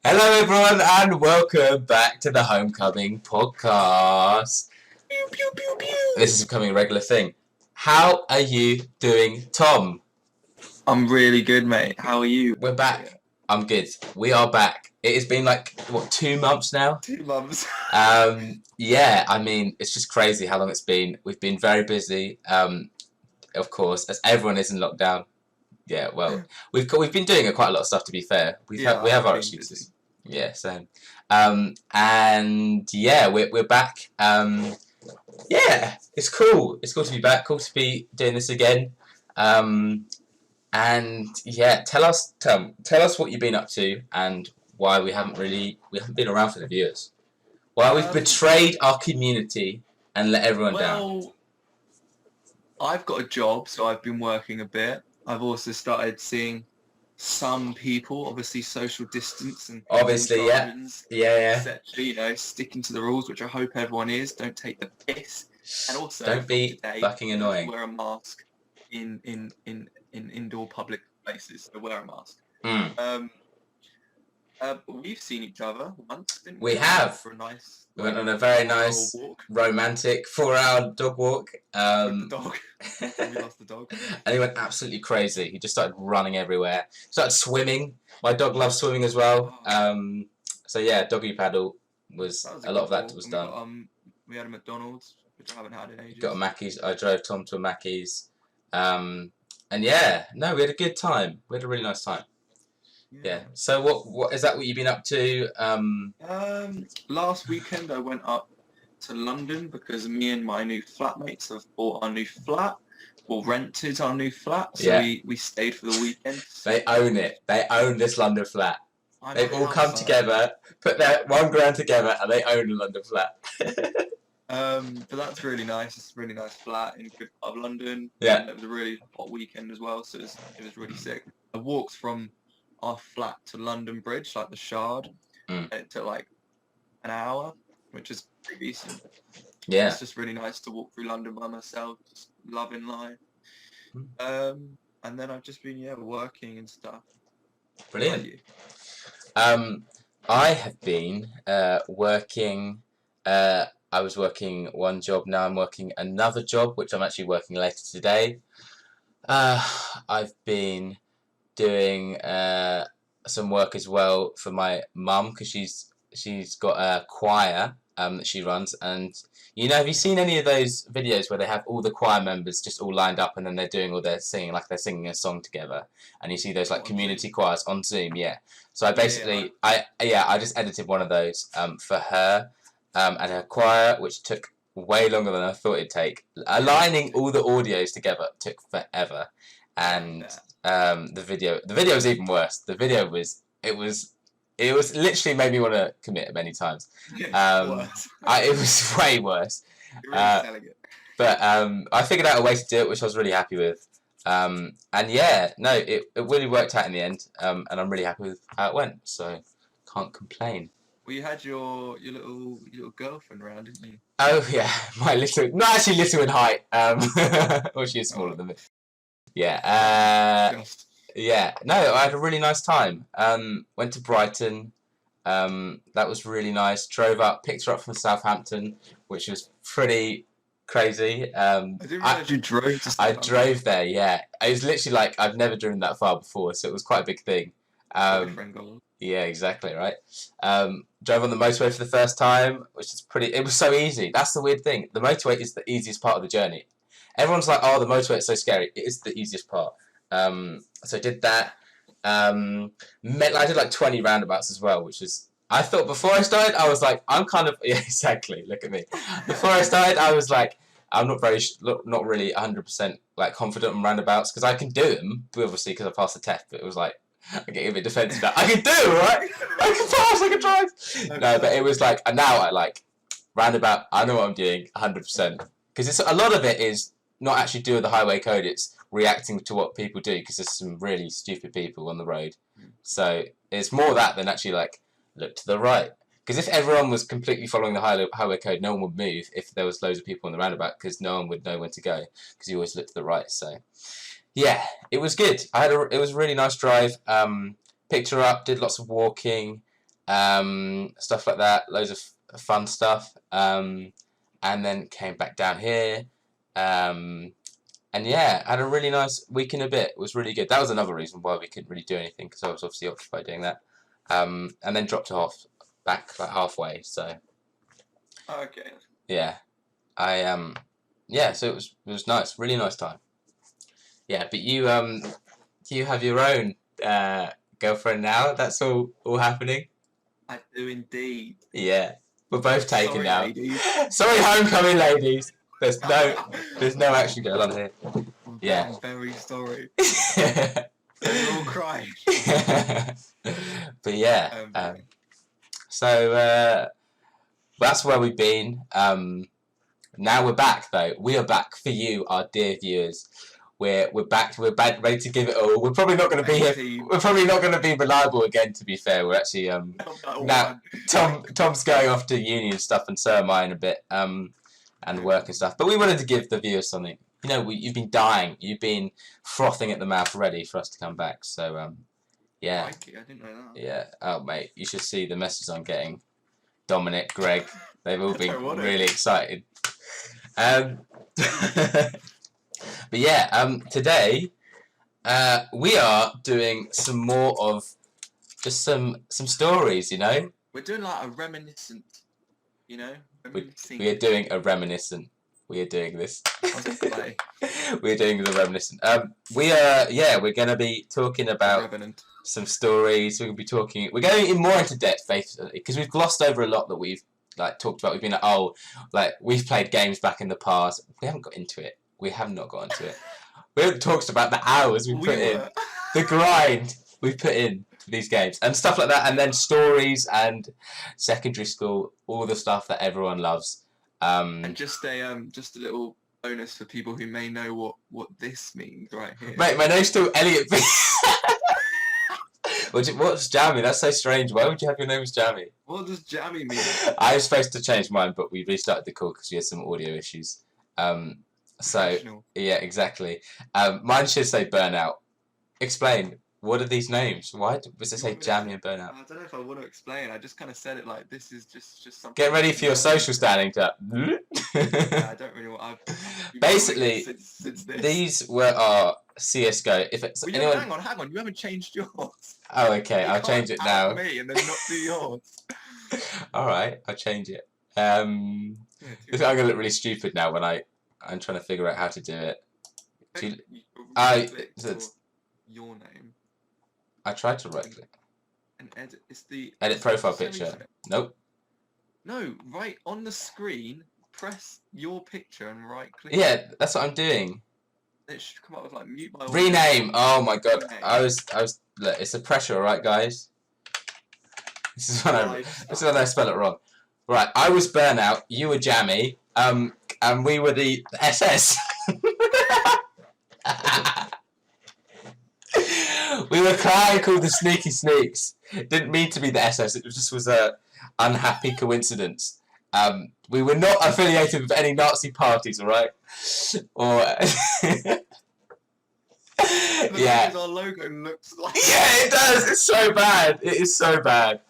Hello, everyone, and welcome back to the Homecoming Podcast. Pew, pew, pew, pew. This is becoming a regular thing. How are you doing, Tom? I'm really good, mate. How are you? We're back. I'm good. We are back. It has been like, 2 months now? 2 months. Yeah, I mean, it's just crazy how long it's been. We've been very busy, of course, as everyone is in lockdown. Yeah, well, we've been doing quite a lot of stuff, to be fair. We have our excuses. Busy. Yeah, same. And yeah, we're back. Yeah, it's cool. It's cool to be back. Cool to be doing this again. And yeah, tell us what you've been up to and why we haven't been around for the viewers. Why we've betrayed our community and let everyone down. Well, I've got a job, so I've been working a bit. I've also started seeing some people, obviously social distance and obviously, yeah, etc. Sticking to the rules, which I hope everyone is. Don't take the piss, and also don't be fucking annoying. Wear a mask in indoor public places. So wear a mask. We've seen each other once, didn't we? We have. For a nice. We went on a very nice, romantic 4-hour dog walk. With the dog. We lost the dog. And he went absolutely crazy. He just started running everywhere. Started swimming. My dog loves swimming as well. So yeah, doggy paddle was a lot of that was done. We had a McDonald's, which I haven't had in ages. Got a Mackey's. I drove Tom to a Mackey's. And yeah, no, we had a good time. We had a really nice time. Yeah. So what is that? What you've been up to? Last weekend I went up to London because me and my new flatmates have bought our new flat, or rented our new flat. So we stayed for the weekend. They own it. They own this London flat. They've all come together, put their £1 together, and they own a London flat. But that's really nice. It's a really nice flat in a good part of London. Yeah. And it was a really hot weekend as well, so it was really sick. I walked from our flat to London Bridge, like the Shard, and it took like an hour, which is pretty decent. Yeah. It's just really nice to walk through London by myself, just loving life. And then I've just been working and stuff. Brilliant. I have been working. I was working one job. Now I'm working another job, which I'm actually working later today. I've been doing some work as well for my mum because she's got a choir that she runs, and have you seen any of those videos where they have all the choir members just all lined up and then they're doing all their singing, like they're singing a song together, and you see those like community choirs on Zoom? Yeah. So I basically I just edited one of those for her and her choir, which took way longer than I thought it'd take. Aligning all the audios together took forever, and the video was even worse. The video was it was literally made me want to commit many times. It was way worse. But I figured out a way to do it, which I was really happy with. And yeah, no, it really worked out in the end. And I'm really happy with how it went. So can't complain. Well, you had your little girlfriend around, didn't you? Oh yeah, my little, not actually little in height. Well, she is smaller than me. Yeah. Yeah, no, I had a really nice time. Went to Brighton. That was really nice. Drove up, picked her up from Southampton, which was pretty crazy. I didn't realise you drove to Southampton. I drove there, yeah. It was literally like, I've never driven that far before, so it was quite a big thing. Yeah, exactly, right. Drove on the motorway for the first time, which is it was so easy. That's the weird thing. The motorway is the easiest part of the journey. Everyone's like, oh, the motorway is so scary. It is the easiest part. So I did that. I did like 20 roundabouts as well, which is, I thought before I started, I was like, I'm kind of, yeah, exactly, look at me. Before I started, I was like, I'm not really 100% like confident on roundabouts, because I can do them, obviously, because I passed the test, but it was like, I'm getting a bit defensive now. I can do it, right? I can pass, I can drive. No, but it was like, and now I like, roundabout, I know what I'm doing, 100%. Because a lot of it is not actually doing the highway code, it's reacting to what people do, because there's some really stupid people on the road. So it's more that than actually like look to the right, because if everyone was completely following the highway code, no one would move if there was loads of people on the roundabout, because no one would know when to go, because you always look to the right. So yeah, it was good. It was a really nice drive. Picked her up, did lots of walking, stuff like that, loads of fun stuff, and then came back down here, and yeah, had a really nice week and a bit. It was really good. That was another reason why we couldn't really do anything, because I was obviously occupied doing that, and then dropped off back like halfway. So okay. yeah, yeah. So it was nice, really nice time. Yeah, but you have your own girlfriend now. That's all happening. I do indeed. Yeah, we're both taken now. Ladies. Sorry, homecoming ladies. There's no action going on here. Yeah. I'm very sorry. We're all crying. But yeah, so that's where we've been. Now we're back though. We are back for you, our dear viewers. We're back. We're back, ready to give it all. We're probably not going to be here. We're probably not going to be reliable again. To be fair, we're actually now Tom's going off to uni and stuff, and so am I in a bit, and work and stuff. But we wanted to give the viewers something. You know, you've been dying. You've been frothing at the mouth, ready for us to come back. So yeah. Mikey, I didn't know that. Yeah. Oh mate, you should see the messages I'm getting. Dominic, Greg, they've all been really excited. But yeah, today we are doing some more of just some stories, you know. We're doing like a reminiscent, you know. We are doing a reminiscent. We are doing this. We're doing the reminiscent. We're gonna be talking about some stories. We're gonna be talking. We're going in more into depth, basically, because we've glossed over a lot that we've like talked about. We've been like, we've played games back in the past. We haven't got into it. We have not got into it. We haven't talked about the hours we put in, the grind we put in to these games and stuff like that, and then stories and secondary school, all the stuff that everyone loves. And just a little bonus for people who may know what this means right here. Mate, my name's still Elliot B. What's Jammy? That's so strange. Why would you have your name as Jammy? What does Jammy mean? I was supposed to change mine, but we restarted the call because we had some audio issues. So yeah, exactly. Mine should say Burnout. Explain. What are these names? Why does it say Jammy and Burnout? I don't know if I want to explain. I just kind of said it like this is just something. Get ready for your social standing to. I don't really want. Basically, since these were our CS:GO. If it's anyone. Hang on. You haven't changed yours. Oh, okay. I'll change it now. Me and then not do yours. All right, I'll change it. I'm gonna look really stupid now when I'm trying to figure out how to do it. Your name. I tried to right click. And edit. It's the edit profile picture. Nope. No, right on the screen. Press your picture and right click. Yeah, that's what I'm doing. It should come up with like mute my. Rename. Oh my god. I was. Look, it's the pressure, alright, guys. This is when I spell it wrong. Right, I was Burnout. You were Jammy. And we were the SS. We were crying called the Sneaky Sneaks. Didn't mean to be the SS. It just was a unhappy coincidence. We were not affiliated with any Nazi parties, alright? Or yeah. Our logo looks like. Yeah, it does. It's so bad. It is so bad.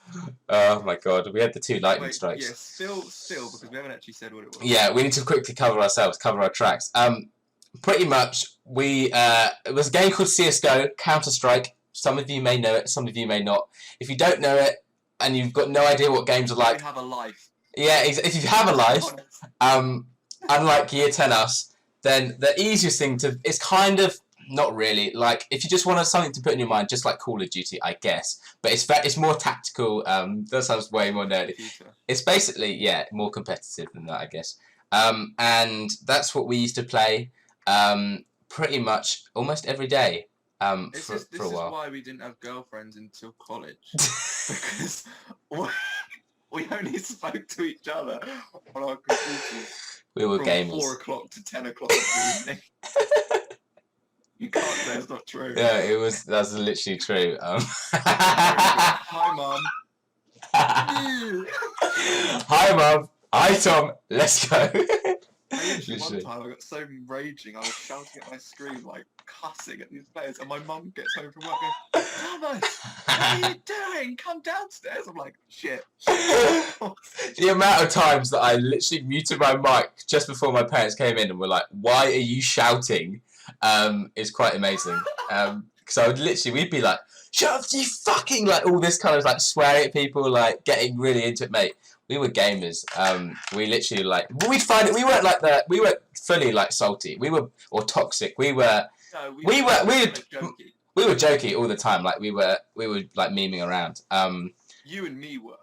Oh my god, we had the two lightning strikes. Yeah, still, because we haven't actually said what it was. Yeah, we need to quickly cover our tracks. Pretty much, it was a game called CS:GO, Counter-Strike. Some of you may know it, some of you may not. If you don't know it, and you've got no idea what games are like... You have a life. Yeah, if you have a life, unlike Year 10 Us, then the easiest thing to... It's kind of... Not really. Like, if you just want something to put in your mind, just like Call of Duty, I guess. But it's more tactical. That sounds way more nerdy. It's basically, yeah, more competitive than that, I guess. And that's what we used to play pretty much almost every day for a while. This is why we didn't have girlfriends until college. Because we only spoke to each other on our computers. We were gamers. From 4 o'clock to 10 o'clock in the evening. You can't say it's not true. Yeah, that's literally true. Hi, Mum. Hi, Mum. Hi, Tom. Let's go. One time I got so raging, I was shouting at my screen, like cussing at these players, and my mum gets home from work going, Thomas, what are you doing? Come downstairs. I'm like, shit. The amount of times that I literally muted my mic just before my parents came in and were like, why are you shouting? Is quite amazing. Because I would literally, we'd be like, shut up, you fucking, like all this kind of like swearing at people, like getting really into it, mate. We were gamers. We literally like we'd find it. We weren't like that. We weren't fully like salty. We were or toxic. We were. No, we were jokey all the time. Like we were like memeing around. You and me were.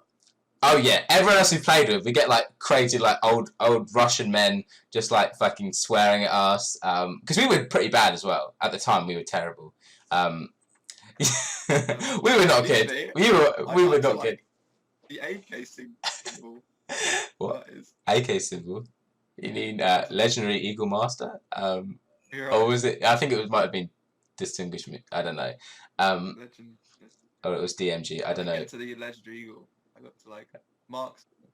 Oh yeah, everyone else we played with, we get like crazy like old Russian men just like fucking swearing at us. Because we were pretty bad as well at the time. We were terrible. We were not good. We were not good. The AK symbol. What? AK symbol? You mean Legendary Eagle Master? Or was it? I think it might have been Distinguishment. I don't know. Or it was DMG. I don't know. I got to the Legendary Eagle. I got to like Marksman.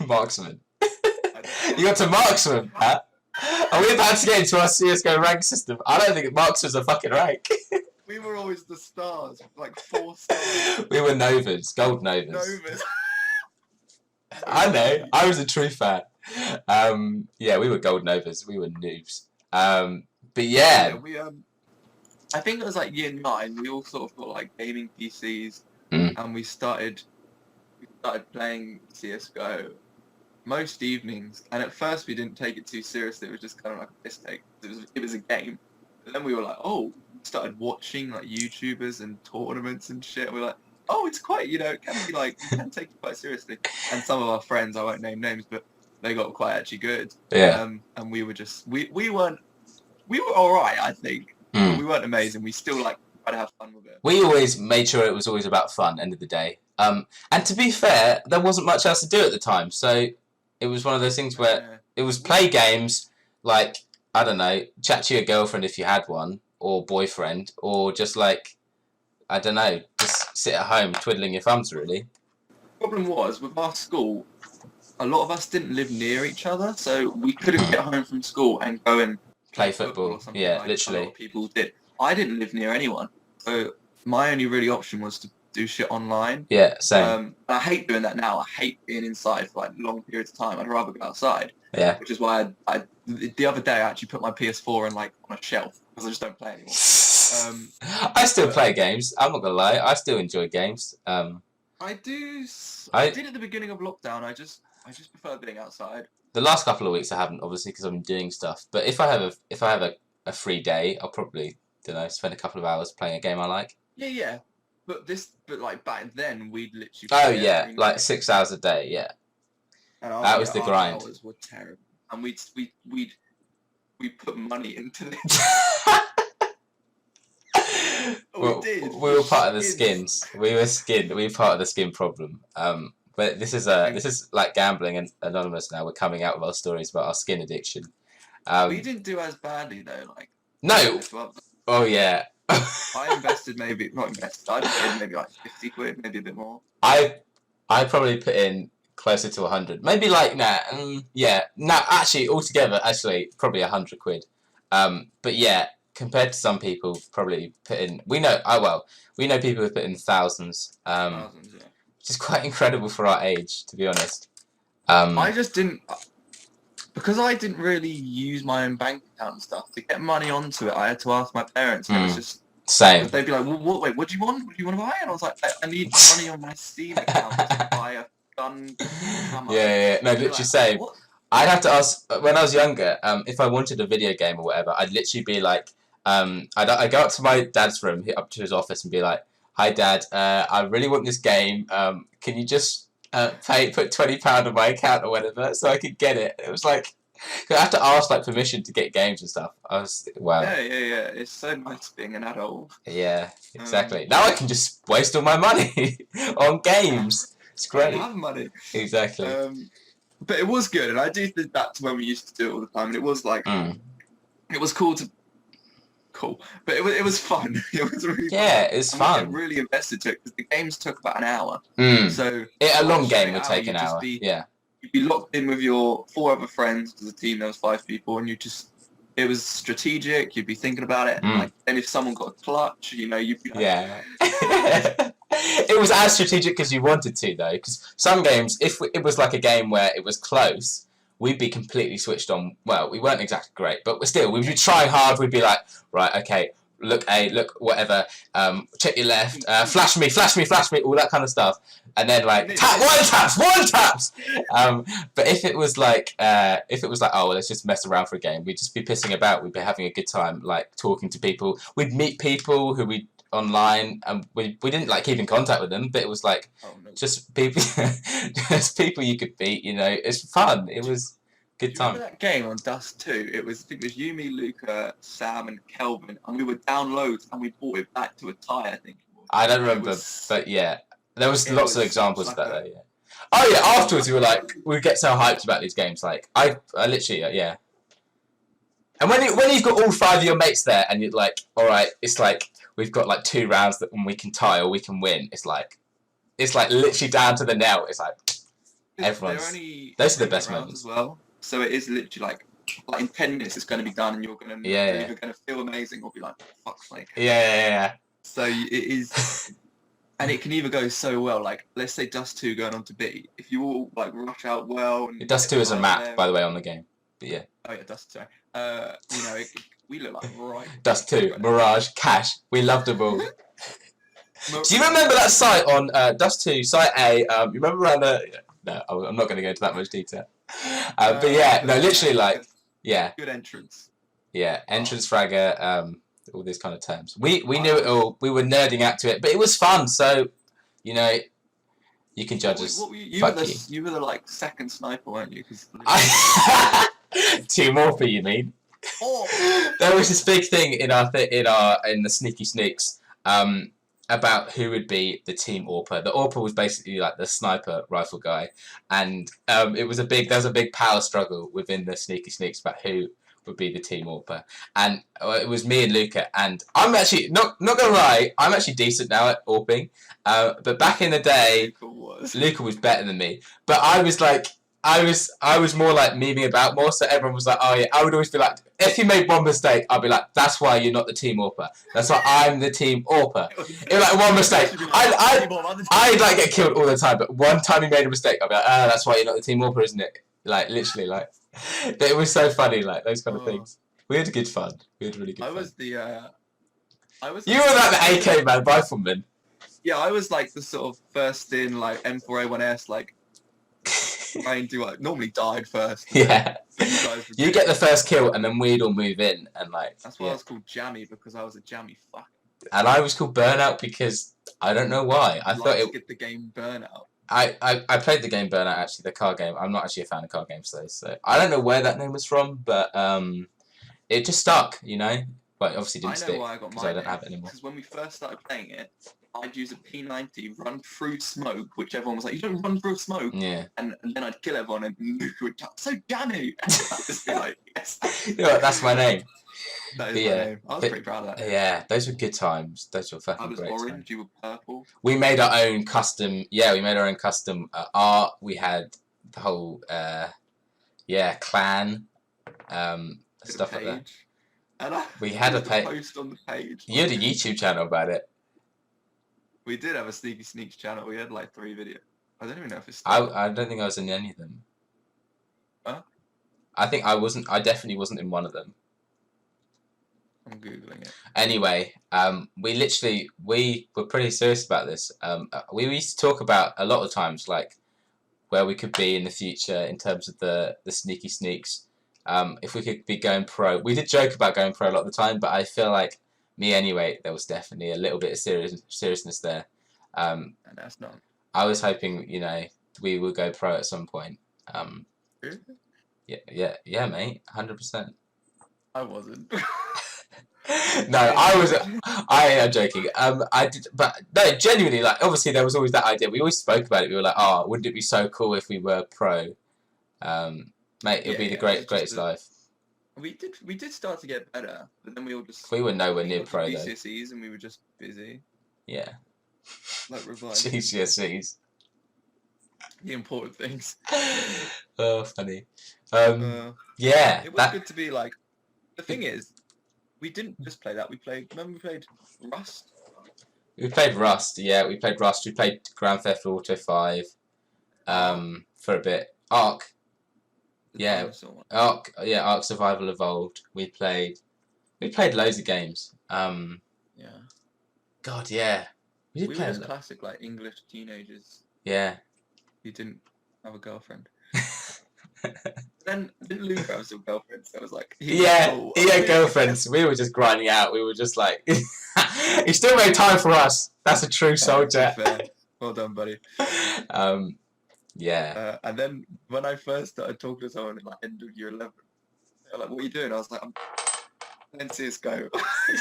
Marksman. You got to Marksman, huh? Are we about to get into our CSGO rank system? I don't think Marksman's a fucking rank. We were always the stars, like 4 stars. We were Novas, gold Novas. I know. I was a true fan. Yeah, we were gold Novas. We were noobs. But yeah. We I think it was like year 9. We all sort of got like gaming PCs, and we started playing CS:GO most evenings. And at first we didn't take it too seriously. It was just kind of like a piss take. It was a game. But then we were like, oh. Started watching like YouTubers and tournaments and shit. And we're like, oh, it's quite, you know, it can be like, you can take it quite seriously. And some of our friends, I won't name names, but they got quite actually good. Yeah. And we were just, we were all right, I think. But we weren't amazing. We still like tried to have fun with it. We always made sure it was always about fun. End of the day. And to be fair, there wasn't much else to do at the time, so it was one of those things where it was play games, like I don't know, chat to your girlfriend if you had one. Or boyfriend, or just like, I don't know, just sit at home twiddling your thumbs, really. The problem was, with our school, a lot of us didn't live near each other, so we couldn't get home from school and go and play football or something. Yeah, like literally. A lot of people did. I didn't live near anyone, so my only really option was to do shit online. Yeah, same. I hate doing that now. I hate being inside for like long periods of time. I'd rather go outside. Yeah. Which is why I the other day I actually put my PS4 in like on a shelf because I just don't play anymore. I still play games. I'm not gonna lie. I still enjoy games. I did at the beginning of lockdown. I just prefer being outside. The last couple of weeks I haven't, obviously, because I've been doing stuff. But if I have a free day, I'll probably spend a couple of hours playing a game I like. Yeah. But like back then we'd literally. Oh yeah, like 6 hours a day. Yeah. That was the grind. Hours were terrible, and we put money into this. We were part of the skins. We were part of the skin problem. But this is like gambling and anonymous now. We're coming out with our stories about our skin addiction. We didn't do as badly though. Like no. Oh yeah. I invested I paid maybe like 50 quid, maybe a bit more. I probably put in closer to 100, maybe like actually altogether probably 100 quid. But yeah, compared to some people probably put in, we know people who put in thousands, which is quite incredible for our age, to be honest. I just didn't, because I didn't really use my own bank account and stuff to get money onto it. I had to ask my parents, and it was just same. They'd be like, well, wait, what do you want? What do you want to buy? And I was like, I need money on my Steam account to buy a gun. Yeah. No, literally same. What? I'd have to ask, when I was younger, if I wanted a video game or whatever, I'd literally be like, I'd go up to my dad's room, hit up to his office and be like, hi dad, I really want this game, can you just put £20 on my account or whatever so I could get it? It was like, I have to ask like permission to get games and stuff. Wow. Yeah. It's so nice being an adult. Yeah, exactly. Now I can just waste all my money on games. It's great. I have money. Exactly. But it was good, and I do think that's when we used to do it all the time, and it was like, it was cool, but it was fun. It was really fun. It's fun. I really invested to it because the games took about an hour. So a long game would take an hour. You'd be locked in with your 4 other friends because the team there was 5 people, and it was strategic. You'd be thinking about it, and if someone got a clutch, you'd be like, yeah. It was as strategic as you wanted to, though, because some games, if it was like a game where it was close, we'd be completely switched on. Well, we weren't exactly great, but still, we'd be trying hard. We'd be like, right, okay, look A, look whatever, check your left, flash me, all that kind of stuff. And then like one taps. But if it was like, oh, well, let's just mess around for a game, we'd just be pissing about. We'd be having a good time, like talking to people. We'd meet people who we online, and we didn't like keep in contact with them, but it was like just people, just people you could beat. It's fun. It was good time. Remember that game on Dust 2? I think it was you, me, Luca, Sam, and Kelvin, and we were down loads, and we brought it back to a tie. I think. I don't remember, but yeah. There was lots of examples of that, though, yeah. Oh, yeah, afterwards we get so hyped about these games, like, I literally, yeah. And when you've got all 5 of your mates there, and you're like, alright, it's like, we've got like 2 rounds that when we can tie or we can win, it's like literally down to the nail, it's like, everyone's, those are the best moments. As well, so it is literally like in 10 minutes it's going to be done, and you're going to either going to feel amazing or be like, fuck's sake. Yeah. So it is... And it can either go so well, like, let's say Dust 2 going on to B. If you all, like, rush out well... And Dust 2 is a map, by the way, on the game. But yeah. Oh, yeah, Dust 2. We look like right... Dust 2, Mirage, Cash. We loved them all. Do you remember that site on Dust 2, Site A? You remember around the... No, I'm not going to go into that much detail. But yeah, no, literally, like... Yeah. Good entrance. Yeah, entrance fragger, all these kind of terms. We knew it all. We were nerding out to it, but it was fun. So, you can judge us. You were the like second sniper, weren't you? Team Orpha, you mean? Oh. There was this big thing in the Sneaky Sneaks about who would be the Team Orpha. The Orpha was basically like the sniper rifle guy, and there was a big power struggle within the Sneaky Sneaks about who would be the Team Orpha, and it was me and Luca, and I'm actually not gonna lie, I'm actually decent now at Orping, but back in the day, Luca was better than me, but I was more like memeing about more, so everyone was like, oh yeah, I would always be like, if you made one mistake, I'd be like, that's why you're not the Team Orpha, that's why I'm the Team Orpha. It was like one mistake, I'd like get killed all the time, but one time he made a mistake, I'd be like, that's why you're not the Team Orpha, isn't it? Like, literally, like, it was so funny, like, those kind of things. We had good fun. We had really good fun. You were like the AK man, rifleman. Yeah, I was like the sort of first in, like, M4A1S, like, trying to, like, normally died first. Yeah. You get the first kill, and then we'd all move in, and, like... That's why I was called Jammy, because I was a jammy fuck. And I was called Burnout because, I don't know why. I thought it... get the game Burnout. I played the game Burnout, actually, the card game. I'm not actually a fan of card games, though, so... I don't know where that name was from, but, it just stuck, But it obviously didn't stick, because I don't have it anymore. Because when we first started playing it, I'd use a P90, run through smoke, which everyone was like, you don't run through smoke. Yeah. And then I'd kill everyone, and Luca would talk, so jammy! And I'd just be like, yes. You know what, that's my name. That is my name. I was pretty proud of that. Yeah, those were good times. Those were fucking great. I was orange, you were purple. We made our own custom, art. We had the whole, clan, stuff like that. And we had a post on the page. You had a YouTube channel about it. We did have a Sneaky Sneaks channel. We had like 3 videos. I don't even know if it's still... I don't think I was in any of them. Huh? I think I wasn't. I definitely wasn't in one of them. I'm Googling it. Anyway, we were pretty serious about this. We used to talk about a lot of times, like, where we could be in the future in terms of the Sneaky Sneaks. If we could be going pro. We did joke about going pro a lot of the time, but I feel like, me anyway, there was definitely a little bit of seriousness there. And that's not. I was hoping, we would go pro at some point. Really? Yeah, mate, 100%. I wasn't. No, I am joking. I did, but no, genuinely, like, obviously there was always that idea. We always spoke about it. We were like, oh, wouldn't it be so cool if we were pro? Mate, it'd be the greatest life. We did start to get better, but then we all just... We were nowhere near pro, though. GCSEs, and we were just busy. Yeah. Like, reviving. GCSEs. the important things. Oh, funny. Yeah. It was good to be like. The thing is, we didn't just play that. Remember we played Rust. We played Rust. Yeah, we played Rust. We played Grand Theft Auto 5. For a bit. Ark. Yeah. Ark. Yeah. Ark Survival Evolved. We played loads of games. Yeah. God, yeah. We were just classic, like, English teenagers. Yeah. Who didn't have a girlfriend. Then didn't Luke have some girlfriends? So I was like, he had girlfriends. We were just grinding out. We were just like, he still made time for us. That's a true soldier. Fair. Well done, buddy. Yeah. And then when I first started talking to someone in like end of year 11, they're like, "What are you doing?" I was like, "I'm playing CS:GO."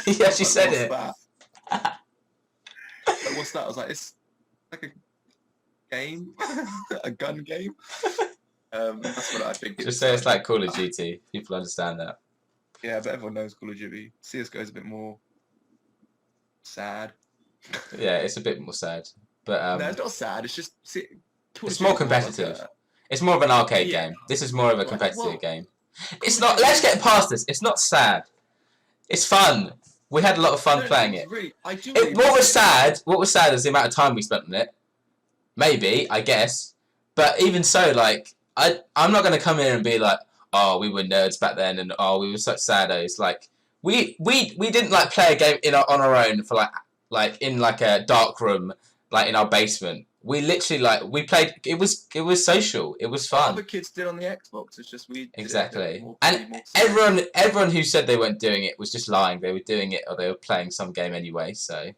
He actually said it. Like, what's that? I was like, "It's like a game, a gun game." That's what I think. Just say it's like Call of Duty. People understand that. Yeah, but everyone knows Call of Duty. CS:GO is a bit more sad. Yeah, it's a bit more sad, but no, it's not sad. It's just it's more competitive. It's more of an arcade game. This is more of a competitive game. It's not. Let's get past this. It's not sad. It's fun. We had a lot of fun playing it. What was sad is the amount of time we spent on it. Maybe, I guess, but even so, like I'm not going to come in and be like, oh, we were nerds back then, and oh, we were such saddos. Like we didn't like play a game on our own for like in like a dark room, like in our basement. We literally we played. It was social. It was fun. Other kids did on the Xbox. It's just we exactly. And everyone who said they weren't doing it was just lying. They were doing it or they were playing some game anyway. So.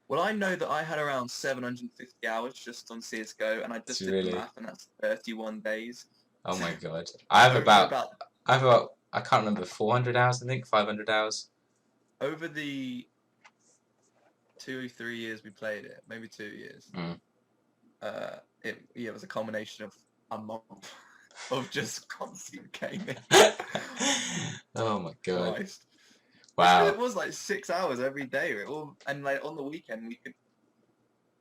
Well, I know that I had around 750 hours just on CS:GO, and I just did the math, and that's 31 days. Oh my god! I have about I can't remember 400 hours. I think 500 hours. Over the 2 or 3 years we played it, maybe 2 years. It was a combination of a month of just constant gaming. Oh my god! Christ. Wow! It was like 6 hours every day, and like on the weekend we could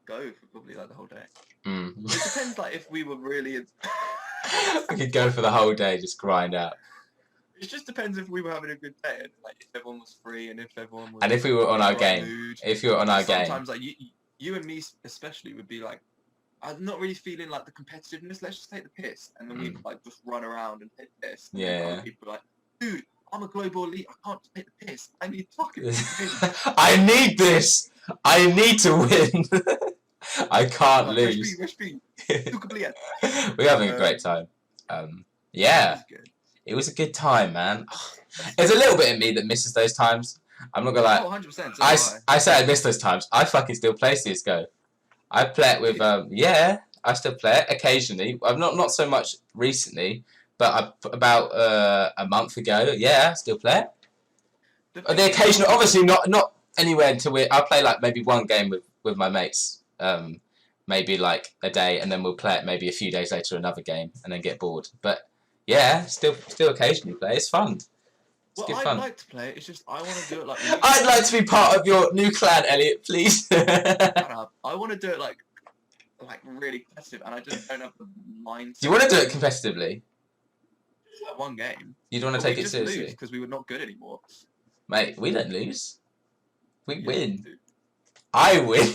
go for probably like the whole day. It depends, like if we were really. We could go for the whole day, just grind out. It just depends if we were having a good day, and like if everyone was free, and if everyone was. And if we were on our game, mood. If you were on our game. Sometimes like you and me especially would be like, I'm not really feeling like the competitiveness. Let's just take the piss, and then we like just run around and take the piss. And yeah. People are like, dude, I'm a global elite. I can't take the piss. I need fucking. I need this. I need to win. I can't lose. We're having a great time. Yeah. It was a good time, man. There's a little bit of me that misses those times. I'm not gonna lie. 100%. I say I miss those times. I fucking still play CS:GO. I play it with I still play it occasionally. I've not so much recently, but about a month ago, I still play it. The occasional, obviously not anywhere until I'll play like maybe one game with my mates, maybe like a day, and then we'll play it maybe a few days later another game, and then get bored. But yeah, still occasionally play. It's fun. I'd like to play it. It's just I want to do it like. I'd like to be part of your new clan, Elliot. Please. I want to do it like really competitive, and I just don't have the mindset. Do you want to do it competitively? Like one game. You don't want to take it seriously because we were not good anymore. Mate, we don't lose. We win. I win.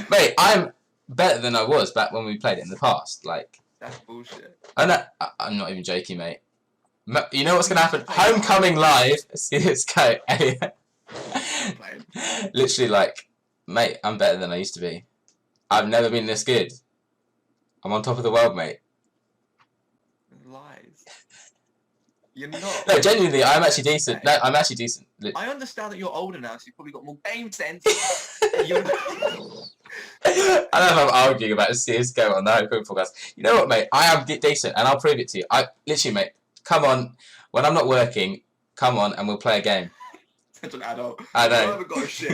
Mate, I'm better than I was back when we played it in the past. Like. That's bullshit. I'm not even joking, mate. You know what's gonna happen? Homecoming live. Let's go. Literally, like, mate, I'm better than I used to be. I've never been this good. I'm on top of the world, mate. Lies. You're not. No, genuinely, I'm actually decent. No, I'm actually decent. I understand that you're older now, so you've probably got more game sense. I don't know if I'm arguing about CS:GO on the Homecoming podcast. You know what, mate? I am decent, and I'll prove it to you. Literally, mate, come on. When I'm not working, come on, and we'll play a game. Such an adult. I know. I haven't got a shit.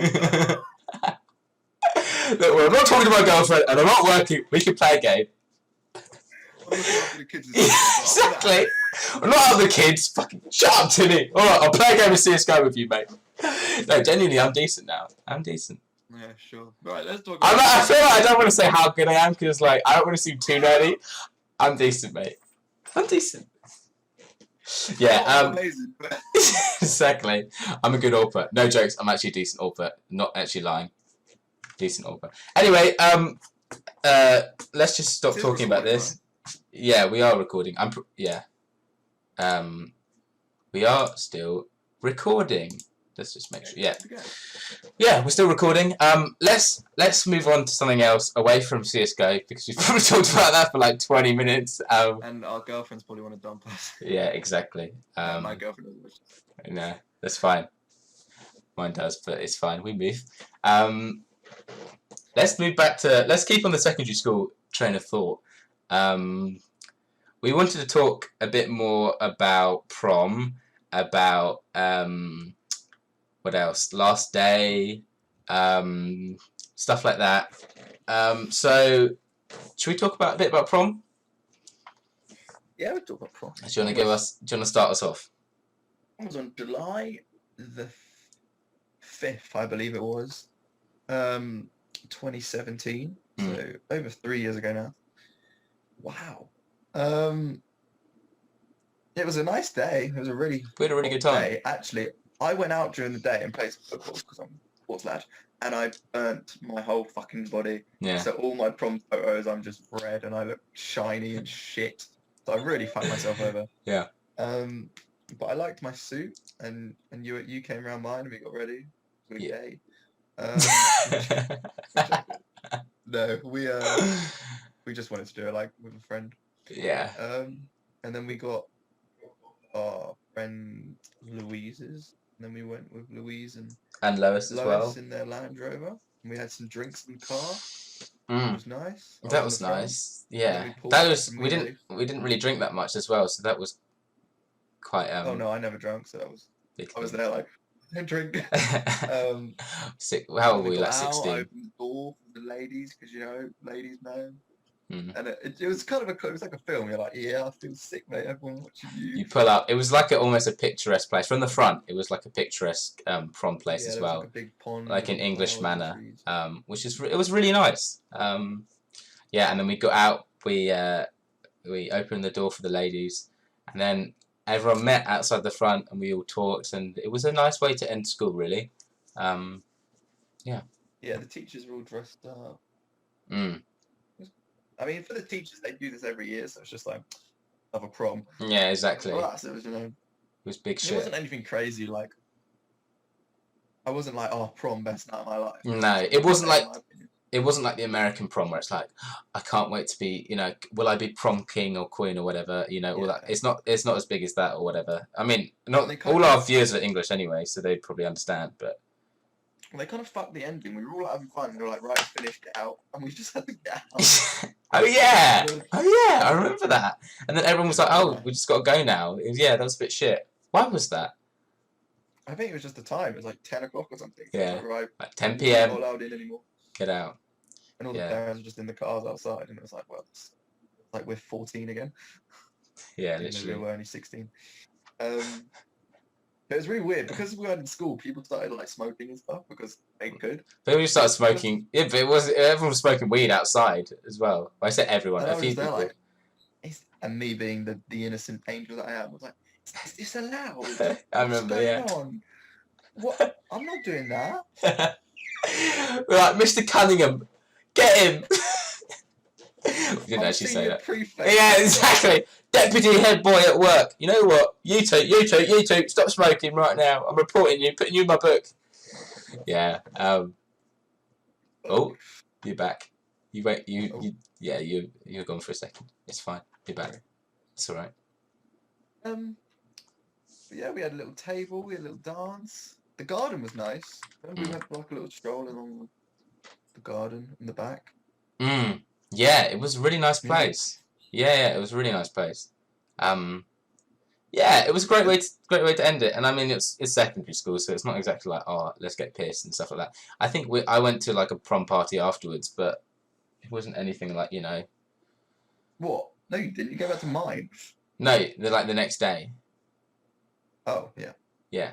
Look, I'm not talking to my girlfriend, and I'm not working. We can play a game. Exactly. I'm not out the kids. Fucking shut up, Tinny. Alright, I'll play a game of CS:GO with you, mate. No, genuinely, I'm decent now. I'm decent. Yeah, sure. Right, let's talk I about feel like I don't want to say how good I am because like I don't want to seem too nerdy. I'm decent, mate. I'm decent. Yeah. Not amazing, but Exactly. I'm a good AWPer. No jokes. I'm actually a decent AWPer. Not actually lying. Decent AWPer. Anyway, let's just stop talking about this. Right? Yeah, we are recording. Yeah. We are still recording. Let's just make sure. Yeah. Yeah, we're still recording. Let's move on to something else away from CS:GO because we've probably talked about that for like 20 minutes. And our girlfriends probably want to dump us. Yeah, exactly. My girlfriend doesn't. No, that's fine. Mine does, but it's fine. We move. Let's move back to. Let's keep on the secondary school train of thought. We wanted to talk a bit more about prom, about what else? Last day, stuff like that. So, should we talk a bit about prom? Yeah, we'll talk about prom. Do you want to start us off? It was on July the 5th, I believe it was, 2017. So over 3 years ago now. Wow. It was a nice day. It was we had a really good time. Day. Actually, I went out during the day and played some football because I'm a sports lad, and I burnt my whole fucking body. Yeah. So all my prom photos, I'm just red and I look shiny and shit. So I really fucked myself over. Yeah. But I liked my suit, and you came around mine and we got ready. We were gay. No, we just wanted to do it like with a friend. Yeah. And then we got our friend Louise's, and then we went with Louise and Lois as well in their Land Rover, and we had some drinks in the car. It was nice. That was nice. Yeah, that was. We didn't really drink that much as well, so that was quite. Oh no, I never drank, so I was there like, don't drink. How old were we? Like 16. I opened the door for the ladies because ladies man. And it was kind of it was like a film. You're like, yeah, I feel sick, mate. Everyone watching you. You pull up. It was like almost a picturesque place from the front. It was like a picturesque prom place as well, like a big pond, like in English manner, which is it was really nice. Yeah, and then we got out. We opened the door for the ladies, and then everyone met outside the front, and we all talked, and it was a nice way to end school, really. Yeah. Yeah, the teachers were all dressed up. I mean, for the teachers, they do this every year, so it's just like have a prom. Yeah, exactly. For us, it was it was big shit. It wasn't anything crazy. Like I wasn't like, oh, prom, best night of my life. No, it wasn't like the American prom where it's like, I can't wait to be, will I be prom king or queen or whatever, all that. It's not as big as that or whatever. I mean, not all our viewers are English anyway, so they'd probably understand, but. Well, they kind of fucked the ending. We were all having fun. They were like, right, finish, get out. And we just had to get out. Oh, yeah. I remember that. And then everyone was like, oh, we just got to go now. That was a bit shit. Why was that? I think it was just the time. It was like 10 o'clock or something. Yeah. Like, right, like 10 p.m. Not allowed in anymore. Get out. And all the parents were just in the cars outside. And it was like, well, it's like we're 14 again. Yeah, literally. We were only 16. It was really weird because we weren't in school. People started like smoking and stuff because they could. People started smoking. Yeah, but everyone was smoking weed outside as well. I said everyone. And a few people. Like, and me being the innocent angel that I am, was like, "Is this allowed?" I remember. What's going on? What? I'm not doing that. We're like, Mr. Cunningham, get him. We didn't actually say that. Prefect. Yeah, exactly. Deputy head boy at work. You know what? You two, stop smoking right now. I'm reporting you, putting you in my book. Yeah. Oh, you're back. You're gone for a second. It's fine. You're back. It's all right. Yeah, we had a little table. We had a little dance. The garden was nice. We went like a little stroll along the garden in the back. Yeah, it was a really nice place. Yeah, it was a really nice place. Yeah, it was a great way to end it. And I mean, it's secondary school, so it's not exactly like, oh, let's get pissed and stuff like that. I think I went to like a prom party afterwards, but it wasn't anything like, What? No, you didn't. You go back to mine. No, the next day. Oh, yeah. Yeah.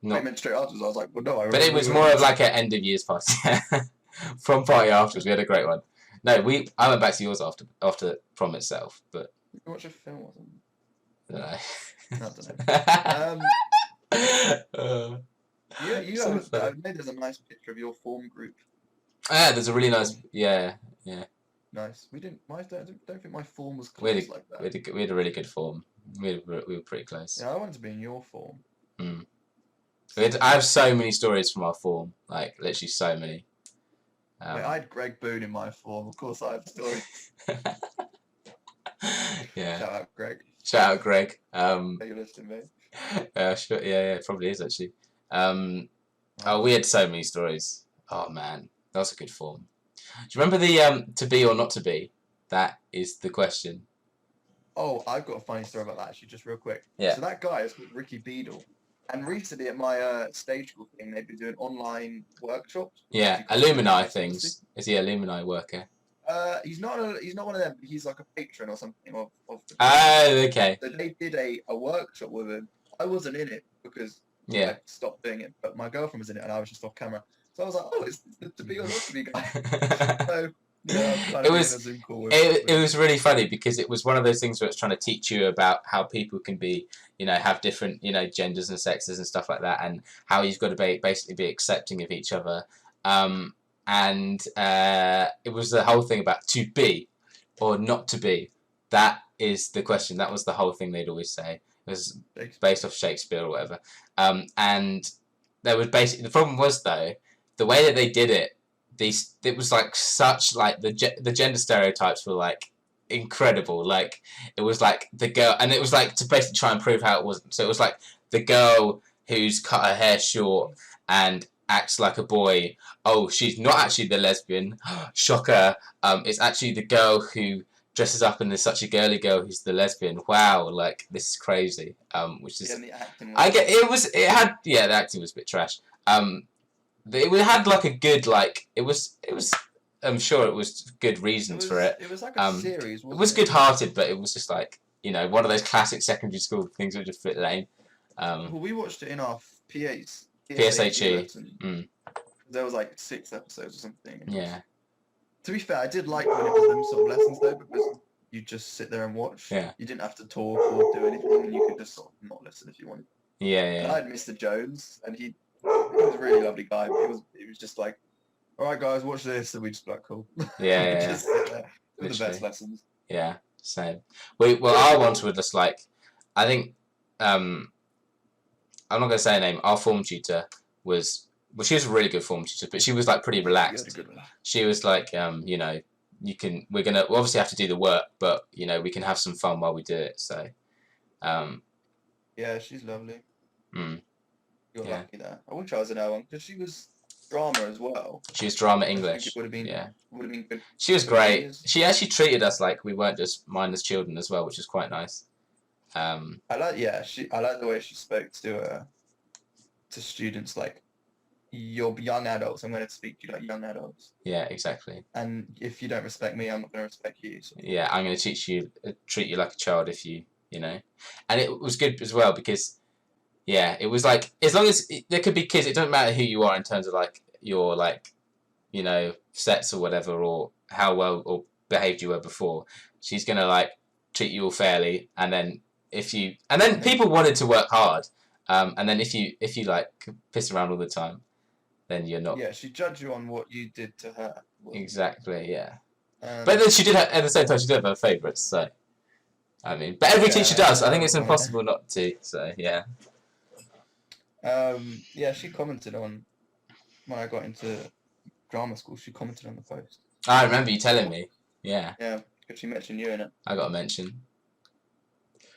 I meant straight afterwards. I was like, well, no. But it was more of like an end of years party. Prom party afterwards, we had a great one. No, I went back to yours after prom itself, but. You watch a film or something? I don't know. I made there's a nice picture of your form group. Yeah, there's a really nice. Yeah. Nice. We didn't. I don't think my form was close like that. We had a really good form. We were pretty close. Yeah, I wanted to be in your form. I have so many stories from our form, like literally so many. I had Greg Boone in my form. Of course, I have a story. Yeah. Shout out, Greg. Shout out, Greg. Are you listening, mate? Sure. Yeah, it probably is actually. We had so many stories. Oh man, that was a good form. Do you remember the to be or not to be? That is the question. Oh, I've got a funny story about that actually, just real quick. Yeah. So that guy is called Ricky Beadle, and recently at my stage school thing, they've been doing online workshops. Yeah, alumni things. Is he an alumni worker? He's not one of them. He's like a patron or something of the. Oh, okay. So they did a workshop with him. I wasn't in it because I stopped doing it, but my girlfriend was in it, and I was just off camera. So I was like, oh, it's the to be or not to be guy. So yeah, it was really funny because it was one of those things where it's trying to teach you about how people can be, have different, genders and sexes and stuff like that, and how you've got to basically be accepting of each other. And it was the whole thing about to be or not to be. That is the question. That was the whole thing they'd always say. It was based off Shakespeare or whatever. And there was basically the problem was though the way that they did it. It was like such like the gender stereotypes were like incredible. Like it was like the girl, and it was like to basically try and prove how it wasn't. So it was like the girl who's cut her hair short and acts like a boy. Oh, she's not actually the lesbian. Shocker. It's actually the girl who dresses up and is such a girly girl who's the lesbian. Wow, like this is crazy. Which is the acting the acting was a bit trash. It had like a good it was I'm sure it was good reasons for it. It was like a series. It was good-hearted, but it was just like one of those classic secondary school things that were just a bit lame. Well, we watched it in our PSHE. There was like 6 episodes or something. Yeah. To be fair, I did like when it was them sort of lessons though, because you just sit there and watch. Yeah. You didn't have to talk or do anything, and you could just sort of not listen if you wanted. Yeah. And I had Mr. Jones, and he was a really lovely guy. But it was just like, all right, guys, watch this, and we just like, cool. Yeah. Just sit there. They were the best lessons. Yeah, same. Our ones were just like, I think, I'm not gonna say her name. Our form tutor she was a really good form tutor, but she was like pretty relaxed. She was like, we're gonna obviously have to do the work, but we can have some fun while we do it. So, yeah, she's lovely. You're Yeah. lucky there. I wish I was in her one because she was drama as well. She was drama I think English. it would have been good. She was great. She actually treated us like we weren't just mindless children as well, which is quite nice. I like the way she spoke to students like, you're young adults, I'm going to speak to you like young adults. Yeah, exactly. And if you don't respect me, I'm not going to respect you. So. Yeah, I'm going to treat you like a child if you. And it was good as well because, it was like, as long as there could be kids, it doesn't matter who you are in terms of like your sets or whatever, or how well or behaved you were before. She's going to like treat you all fairly, and then people wanted to work hard, and then if you like piss around all the time, then you're not. Yeah, she judged you on what you did to her. Exactly, yeah. But then she did at the same time, she did have her favourites, so. I mean, but every teacher does. I think it's impossible not to, so yeah. Yeah, she commented on, when I got into drama school, she commented on the post. I remember you telling me, yeah. Yeah, because she mentioned you in it. I got a mention.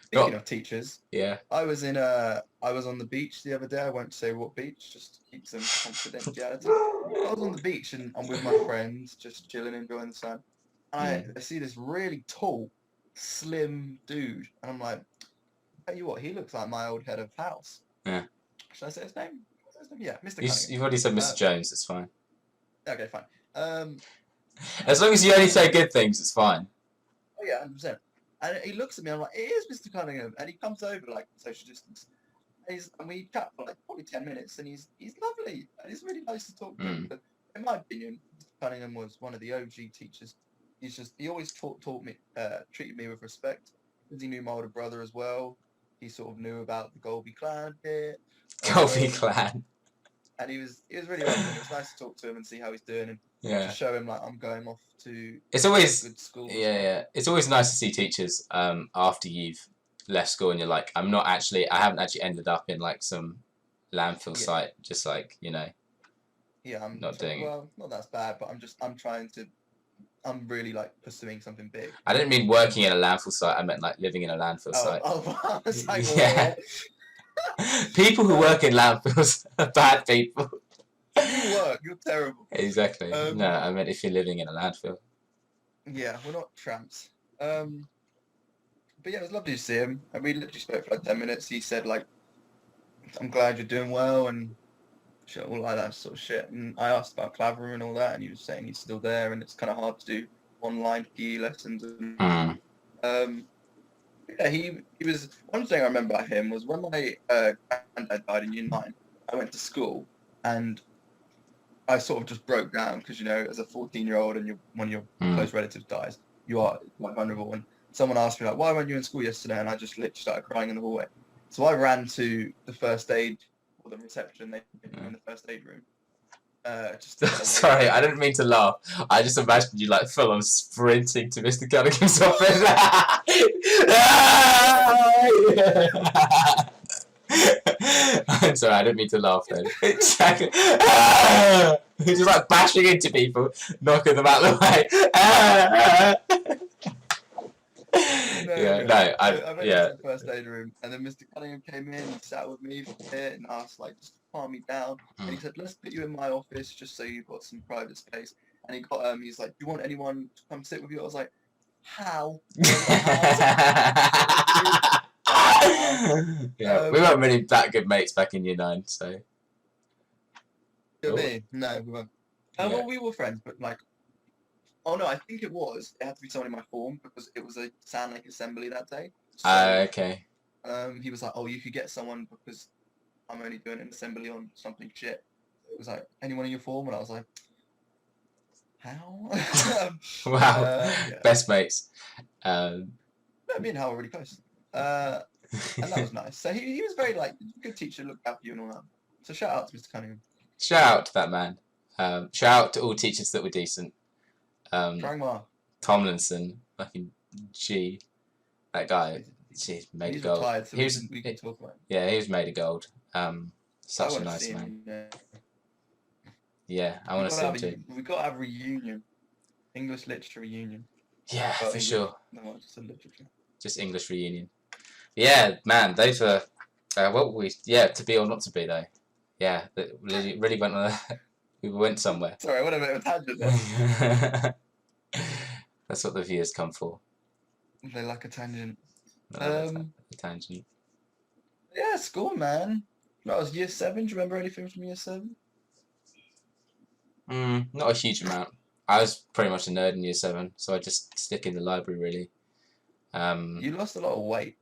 Speaking of teachers, yeah, I was on the beach the other day. I won't say what beach, just to keep some confidentiality. I was on the beach and I'm with my friends, just chilling, enjoying the sun. And I see this really tall, slim dude, and I'm like, tell you what, he looks like my old head of house. Yeah. Should I say his name? Yeah, Mr. Cunningham. You've already said Mr. Jones. It's fine. Okay, fine. As long as you only say good things, it's fine. Oh yeah, 100%. And he looks at me, I'm like, it is Mr. Cunningham. And he comes over, like, social distance. and we chat for like probably 10 minutes, and he's lovely, and he's really nice to talk to. But in my opinion, Cunningham was one of the OG teachers. He always treated me with respect, because he knew my older brother as well. He sort of knew about the Golby clan bit. Golby clan. And he was really lovely. It was nice to talk to him and see how he's doing, and to show him like I'm going off to it's always good school. Yeah. It's always nice to see teachers after you've left school and you're like, I haven't actually ended up in like some landfill site, just like, you know. Yeah, I'm not doing it. Well, not that's bad, but I'm really like pursuing something big. I didn't mean working in a landfill site. I meant like living in a landfill site. I was like, yeah. People who work in landfills are bad people. You're terrible. Exactly. No, I meant if you're living in a landfill. Yeah, we're not tramps. But yeah, it was lovely to see him. And we literally spoke for like 10 minutes. He said like, I'm glad you're doing well, and shit, all like that sort of shit. And I asked about Clavering and all that, and he was saying he's still there, and it's kind of hard to do online PE lessons. And, yeah, he was. One thing I remember about him was when my granddad died in year 9. I went to school, and I sort of just broke down because, you know, as a 14-year-old and one of your close relatives dies, you are quite vulnerable. And someone asked me like, "Why weren't you in school yesterday?" And I just literally started crying in the hallway. So I ran to the first aid, or the reception. They in the first aid room. Sorry, I didn't mean to laugh. I just imagined you like full on sprinting to Mr. Cunningham's office. I'm sorry, I didn't mean to laugh then. He's just like bashing into people, knocking them out of the way. I went to the first aid room, and then Mr. Cunningham came in, he sat with me for a bit, and asked like, just calm me down. And he said, let's put you in my office just so you've got some private space. And he got he's like, do you want anyone to come sit with you? I was like, how? Yeah, we weren't really that good mates back in year 9, so. No, we weren't. Well, we were friends, but like, oh no, I think it had to be someone in my form because it was a Sand Lake assembly that day. So, okay. He was like, oh, you could get someone because I'm only doing an assembly on something shit. It was like, anyone in your form? And I was like, how? Wow. Best mates. No, me and Hal were really close. And that was nice. So he was very like, good teacher, looked after you and all that. So shout out to Mr. Cunningham. Shout out to that man. Shout out to all teachers that were decent. Tomlinson, fucking G, that guy, he's made of gold. Retired, so we can talk about him. Yeah, he was made of gold. Such a nice man. Yeah, I want to see him too. We've got to have a reunion, English literature reunion. Yeah, for sure. No, just a literature. Just English reunion. Yeah, man, those were to be or not to be though. Yeah, really went on we went somewhere. Sorry, I went a bit of a tangent there. That's what the viewers come for. They like a tangent. A tangent. Yeah, school, man. That was year 7. Do you remember anything from year 7? Not a huge amount. I was pretty much a nerd in year 7, so I just stick in the library really. You lost a lot of weight.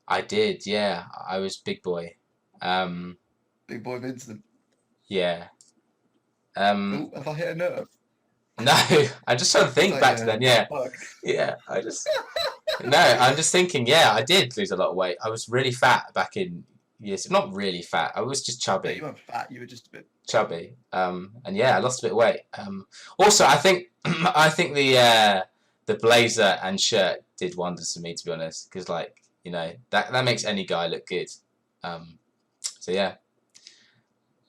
I did, yeah. I was big boy. Big boy Vincent. Yeah. Ooh, have I hit a nerve? No, I'm just trying to think back to then. Yeah, yeah. I'm just thinking. Yeah, I did lose a lot of weight. I was really fat back in years. Not really fat. I was just chubby. No, you weren't fat. You were just a bit chubby. And yeah, I lost a bit of weight. Also, I think the blazer and shirt did wonders for me, to be honest, because like, you know, that makes any guy look good. So yeah.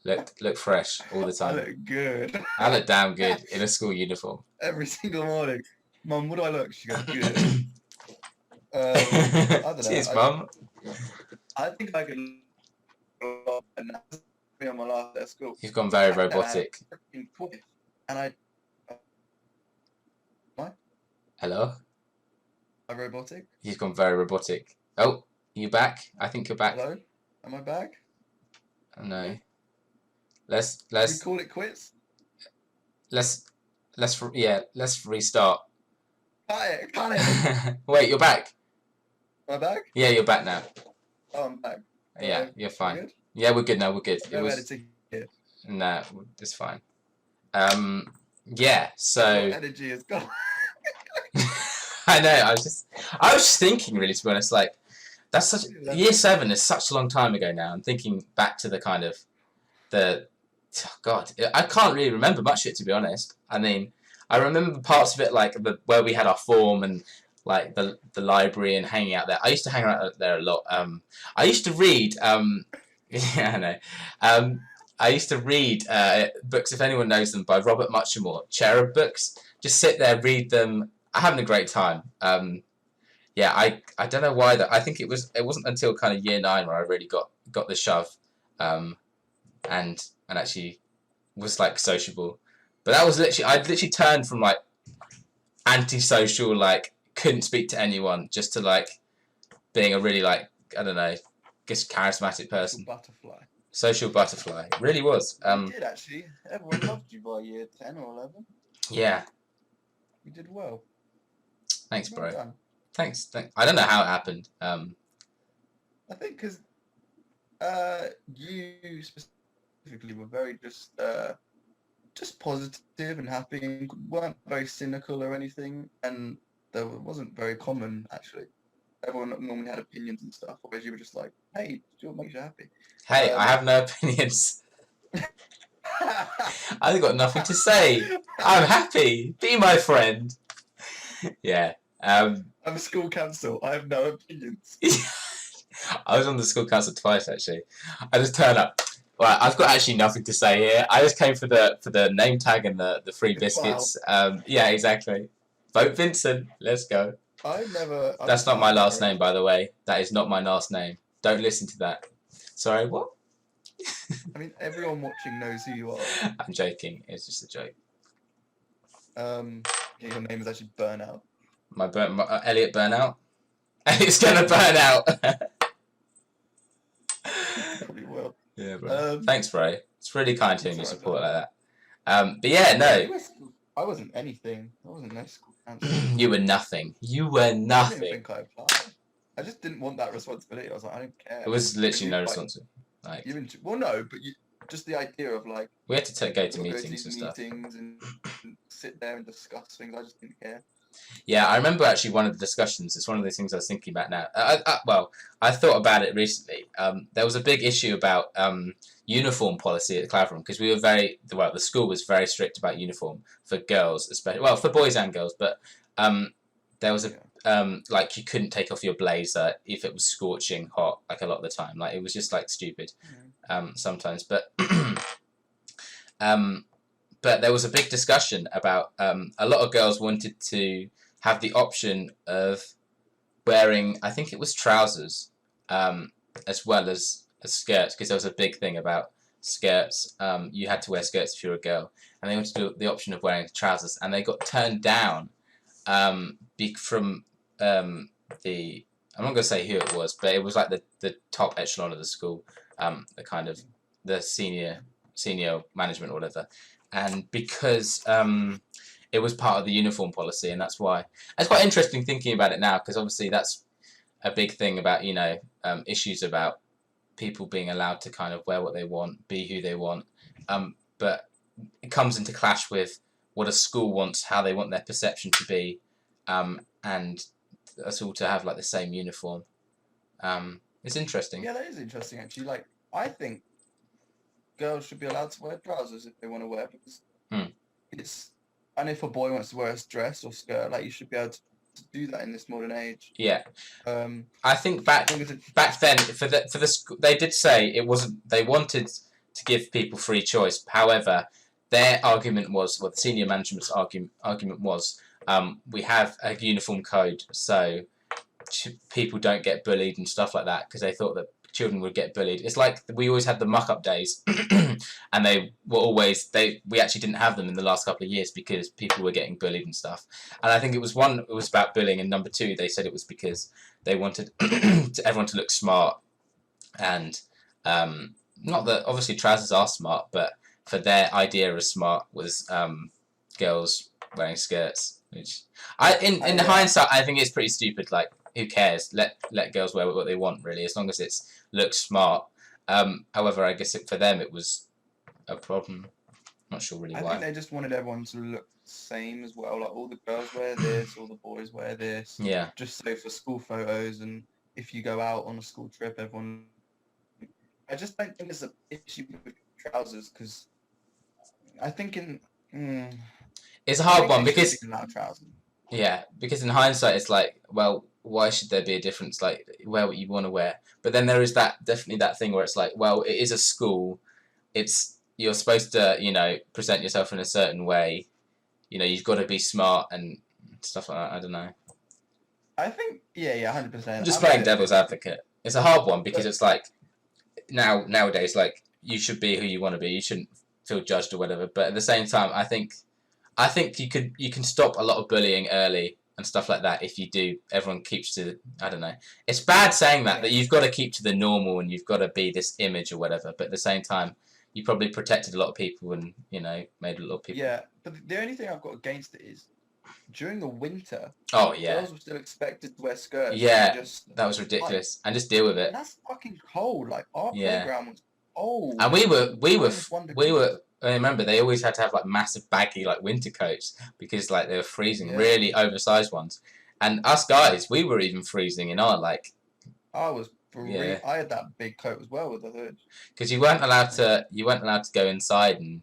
Look fresh all the time. I look good. I look damn good in a school uniform. Every single morning. Mum, what do I look? She goes, good. I don't know. Cheers, Mum. I think I could look be on my last day of school. You've gone very robotic. And what? Hello? Am I robotic? You've gone very robotic. Oh, you back? I think you're back. Hello? Am I back? No. Let's we call it quits. Let's restart. Cut it. Wait, you're back. Am I back? Yeah, you're back now. Oh, I'm back. Yeah, you're fine. Yeah, we're good now. We're good. No editing here. No, it's fine. Yeah. So energy is gone. I know. I was just thinking, really, to be honest. Like, that's such year 7 is such a long time ago now. I'm thinking back to the kind of God, I can't really remember much of it, to be honest. I mean, I remember parts of it, like where we had our form and like the library and hanging out there. I used to hang out there a lot. I used to read. Yeah, I know. I used to read books, if anyone knows them, by Robert Muchamore. Cherub books. Just sit there, read them, having a great time. Yeah, I don't know why that. I think it wasn't until kind of year 9 where I really got the shove, and actually was like sociable. But that was I'd literally turned from like antisocial, like couldn't speak to anyone, just to like being a really like, I don't know, guess charismatic person. Social butterfly. It really was. You did actually. Everyone loved you by year 10 or 11. Yeah. You did well. Thanks, bro. Well Thanks. I don't know how it happened. I think because you specifically were very just positive and happy and weren't very cynical or anything, and that wasn't very common actually. Everyone normally had opinions and stuff, whereas you were just like, hey, do what makes you happy? Hey, I have no opinions. I've got nothing to say. I'm happy. Be my friend. Yeah. I'm school council. I have no opinions. I was on the school council twice actually. I just turn up. Well, I've got actually nothing to say here. I just came for the name tag and the free biscuits. Wow. Yeah, exactly. Vote Vincent. Let's go. That's not my last name, by the way. That is not my last name. Don't listen to that. Sorry, what? I mean, everyone watching knows who you are. I'm joking. It's just a joke. Your name is actually Burnout. My Elliot Burnout. Elliot's gonna burn out. Probably will. Yeah, bro. Thanks, bro. It's really kind to hear you support like that. But yeah, no. I wasn't anything. I wasn't no school council. You were nothing. You were nothing. I didn't think I applied. I just didn't want that responsibility. I was like, I don't care. It was literally no responsibility. Like, well, no, but just the idea of like we had to go to meetings and stuff. And sit there and discuss things. I just didn't care. Yeah, I remember actually one of the discussions. It's one of those things I was thinking about now. I thought about it recently. There was a big issue about uniform policy at the Clavering because we were the school was very strict about uniform for girls, especially for boys and girls. But there was like you couldn't take off your blazer if it was scorching hot, like a lot of the time. Like it was just like stupid sometimes. But but there was a big discussion about a lot of girls wanted to have the option of wearing, I think it was trousers, as well as skirts, because there was a big thing about skirts. You had to wear skirts if you were a girl, and they wanted to do the option of wearing trousers, and they got turned down from the, I'm not going to say who it was, but it was like the top echelon of the school, the kind of the senior management or whatever. And because it was part of the uniform policy, and that's why. It's quite interesting thinking about it now, because obviously that's a big thing about, issues about people being allowed to kind of wear what they want, be who they want. But it comes into clash with what a school wants, how they want their perception to be, and us all to have like the same uniform. It's interesting. Yeah, that is interesting actually. Like, I think girls should be allowed to wear trousers if they want to wear, because and if a boy wants to wear a dress or skirt, like you should be able to do that in this modern age. Yeah. I think back then for the school they did say it wasn't, they wanted to give people free choice. However, their argument was, the senior management's argument was, we have a uniform code so people don't get bullied and stuff like that, because they thought that children would get bullied. It's like we always had the muck-up days, and they were always we actually didn't have them in the last couple of years because people were getting bullied and stuff. And I think it was about bullying, and number 2, they said it was because they wanted everyone to look smart, and not that obviously trousers are smart, but for their idea of smart was girls wearing skirts, which in hindsight I think it's pretty stupid. Like, who cares? Let girls wear what they want, really, as long as it looks smart. However, I guess for them it was a problem. Not sure really why. I think they just wanted everyone to look the same as well. Like all the girls wear this, all the boys wear this. Yeah. Just so for school photos, and if you go out on a school trip, everyone. I just don't think it's an issue with trousers because I think it's a hard one because trousers. Yeah, because in hindsight it's like, well, why should there be a difference? Like, wear what you want to wear. But then there is definitely that thing where it's like, well, it is a school. You're supposed to, present yourself in a certain way. You've got to be smart and stuff like that. I don't know. I think, yeah, 100%. Just playing devil's advocate. It's a hard one because it's like, nowadays, like, you should be who you want to be. You shouldn't feel judged or whatever. But at the same time, I think you can stop a lot of bullying early and stuff like that if you do. Everyone keeps to, I don't know. It's bad saying that you've got to keep to the normal and you've got to be this image or whatever. But at the same time, you probably protected a lot of people and made a lot of people. Yeah, but the only thing I've got against it is during the winter. Oh yeah. Girls were still expected to wear skirts. Yeah, that was ridiculous. And just deal with it. That's fucking cold. Like our playground was cold. And we were. I remember they always had to have like massive baggy like winter coats because like they were freezing, really oversized ones. And us guys, we were even freezing in our like. I was. I had that big coat as well with the hood. Because you weren't allowed to go inside, and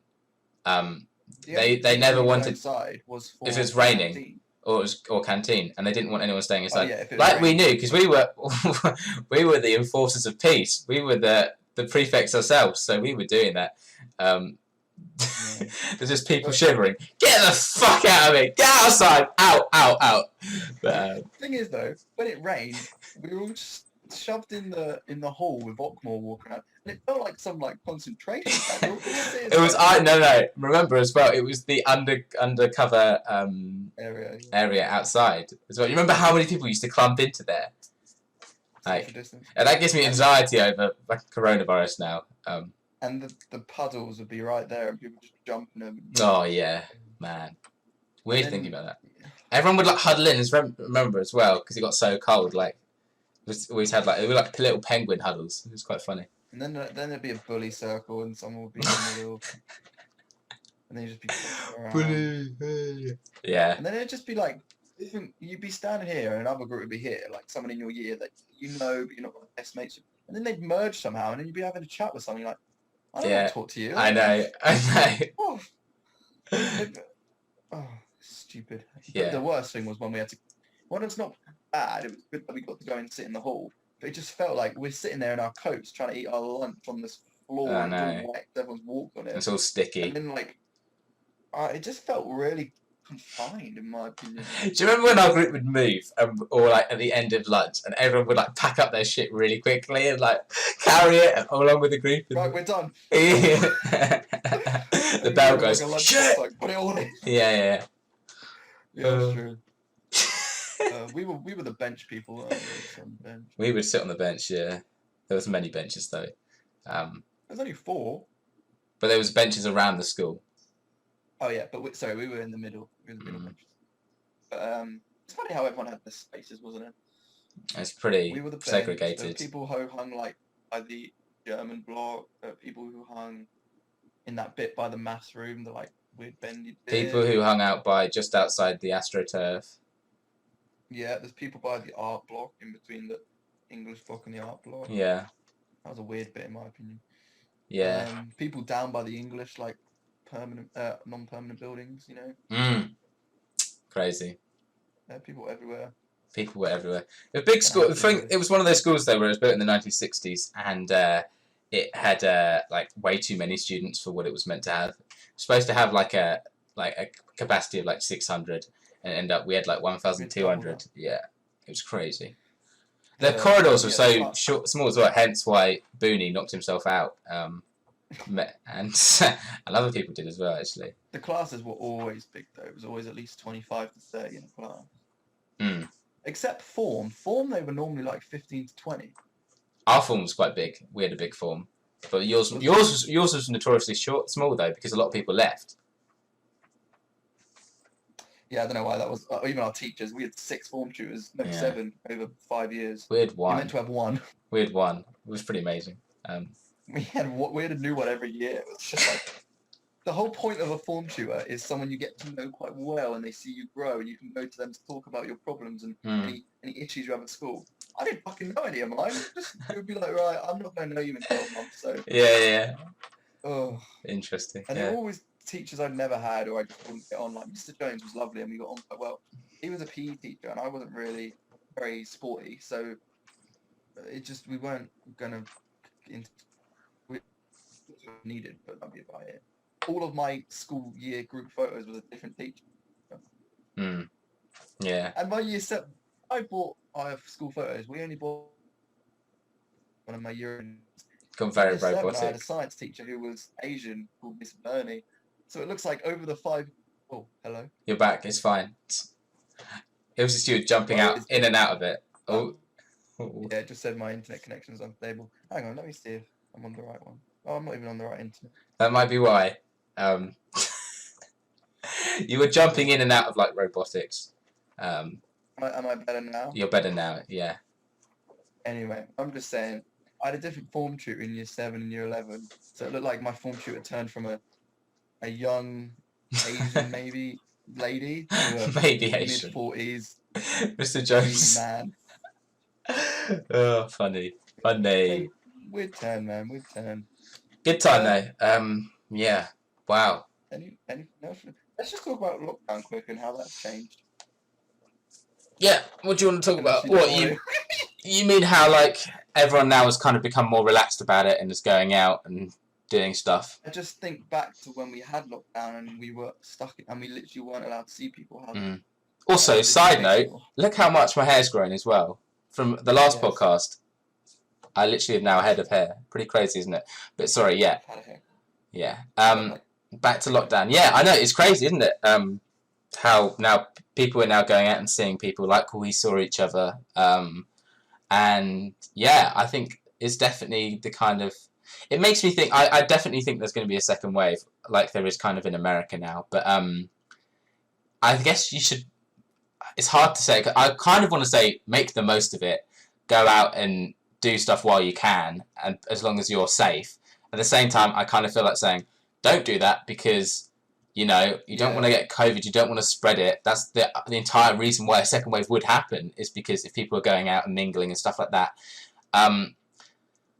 they never wanted. Inside was for if it was raining canteen. or canteen, and they didn't want anyone staying inside. Oh, yeah, like we knew because we were the enforcers of peace. We were the prefects ourselves, so we were doing that. There's just people shivering. Get the fuck out of it! Get outside! Out! But, the thing is though, when it rained, we were all just shoved in the hall with Ockmore walking out, and it felt like some like concentration camp. It was no. Remember as well, it was the undercover area outside as well. You remember how many people used to clump into there? Like, and that gives me anxiety over like coronavirus now. And the puddles would be right there, and people just jumping them. Oh yeah, man. Weird thinking about that. Everyone would like huddle in. Remember as well, because it got so cold. Like, we always had like little penguin huddles. It was quite funny. And then there'd be a bully circle, and someone would be in the middle, and then you'd just be around. Bully. Yeah. And then it'd just be like, you'd be standing here, and another group would be here, like someone in your year that but you're not best mates with. And then they'd merge somehow, and then you'd be having a chat with something like, I don't want to talk to you. I know. Oh, stupid. Yeah. But the worst thing was when we had to. Well, it's not bad. It was good that we got to go and sit in the hall. But it just felt like we're sitting there in our coats trying to eat our lunch on this floor. I know. Everyone's walked on it. It's all sticky. And then it just felt really confined, in my opinion. Do you remember when our group would move, or like at the end of lunch, and everyone would like pack up their shit really quickly and like carry it along with the group? Right, we're done. The bell goes. Shit! Like, put it all in. Yeah. Yeah, that's true. We were the bench people. We would sit on the bench. Yeah, there was many benches though. There's only 4. But there was benches around the school. Oh yeah, but we were in the middle. We were in the middle benches. But it's funny how everyone had their spaces, wasn't it? It's pretty we were the segregated. There were people who hung like by the German block. People who hung in that bit by the maths room, the like weird bendy bit. People who hung out by just outside the AstroTurf. Yeah, there's people by the art block in between the English block and the art block. Yeah. That was a weird bit in my opinion. Yeah. People down by the English like permanent, non-permanent buildings, you know. Crazy. People everywhere. People were everywhere. It was a big school. It was one of those schools though where it was built in the 1960s, and it had like way too many students for what it was meant to have. It was supposed to have like a capacity of like 600, and we had like 1,200. Yeah, it was crazy. The corridors were so small as well, hence why Booney knocked himself out. And other people did as well, actually. The classes were always big, though. It was always at least 25 to 30 in a class. Except form. Form, they were normally like 15 to 20. Our form was quite big. We had a big form. But yours was notoriously small, though, because a lot of people left. Yeah, I don't know why that was. Even our teachers, we had 6 form tutors, no, 7 over 5 years. We had one. We meant to have 1. We had 1. It was pretty amazing. We had a new one every year. It was just like the whole point of a form tutor is someone you get to know quite well, and they see you grow, and you can go to them to talk about your problems and any issues you have at school. I didn't fucking know any of mine. It would be like, right, I'm not going to know you in 12 months, so. Yeah. Oh. Interesting. And there were always teachers I'd never had or I just wouldn't get on. Like Mr. Jones was lovely and we got on quite well. He was a PE teacher and I wasn't really very sporty, so we weren't gonna we needed, but that'd be about it. All of my school year group photos was a different teacher. Yeah. And my year 7, I have school photos. We only bought one of my year. Gone very robotic. I had a science teacher who was Asian called Miss Bernie. So it looks like over the 5. Oh, hello. You're back. It's fine. It was just you jumping out in and out of it. Oh. Yeah, it just said my internet connection's unstable. Hang on, let me see if I'm on the right one. Oh, I'm not even on the right internet. That might be why. You were jumping in and out of like robotics. Am I better now? You're better now, yeah. Anyway, I'm just saying, I had a different form tutor in year 7 and year 11, so it looked like my form tutor turned from a young Asian maybe lady to a maybe Asian mid-40s Mr. Jones man. Oh, funny. Weird turn, man. Weird turn. Good time though. Yeah. Wow. Anything else? Let's just talk about lockdown quick and how that's changed. Yeah. What do you want to talk about? What you mean? How like everyone now has kind of become more relaxed about it and is going out and doing stuff. I just think back to when we had lockdown and we were stuck and we literally weren't allowed to see people. Also, side note, look how much my hair's grown as well. From the last podcast, I literally have now a head of hair. Pretty crazy, isn't it? But sorry, yeah. Yeah. Back to lockdown. Yeah, I know, it's crazy, isn't it? How now people are now going out and seeing people like we saw each other. And yeah, I think it's definitely the kind of... It makes me think... I definitely think there's going to be a second wave, like there is kind of in America now. But I guess you should... It's hard to say. I kind of want to say make the most of it. Go out and do stuff while you can, and as long as you're safe. At the same time, I kind of feel like saying, don't do that because, you know, you don't want to get COVID, you don't want to spread it. That's the entire reason why a second wave would happen, is because if people are going out and mingling and stuff like that.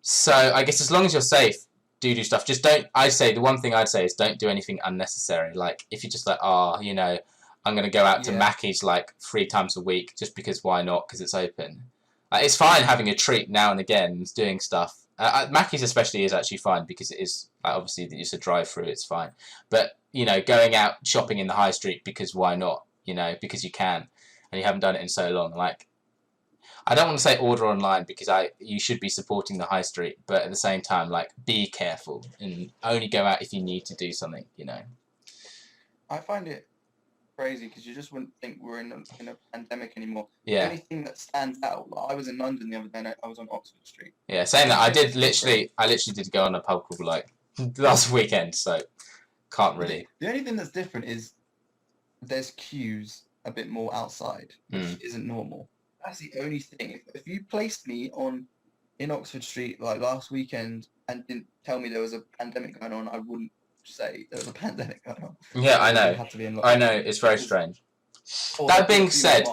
So I guess as long as you're safe, do stuff. Just don't, the one thing I'd say is don't do anything unnecessary. Like, if you're just like, oh, you know, I'm going to go out to Mackey's like 3 times a week just because why not, because it's open. It's fine having a treat now and again, doing stuff. Mackey's especially is actually fine because it is, obviously, it's a drive-through, it's fine. But, you know, going out shopping in the high street because why not, you know, because you can, and you haven't done it in so long. Like, I don't want to say order online because you should be supporting the high street, but at the same time, like, be careful and only go out if you need to do something, you know. I find it crazy because you just wouldn't think we're in a pandemic anymore. Yeah. The only thing that stands out, like I was in London the other day and I was on Oxford Street. Yeah, saying that, I literally did go on a pub crawl like last weekend, so can't really. The only thing that's different is there's queues a bit more outside, which isn't normal. That's the only thing. If you placed me in Oxford Street like last weekend and didn't tell me there was a pandemic going on, I wouldn't say there was a pandemic going on. Yeah, I know. It's very strange. That being said,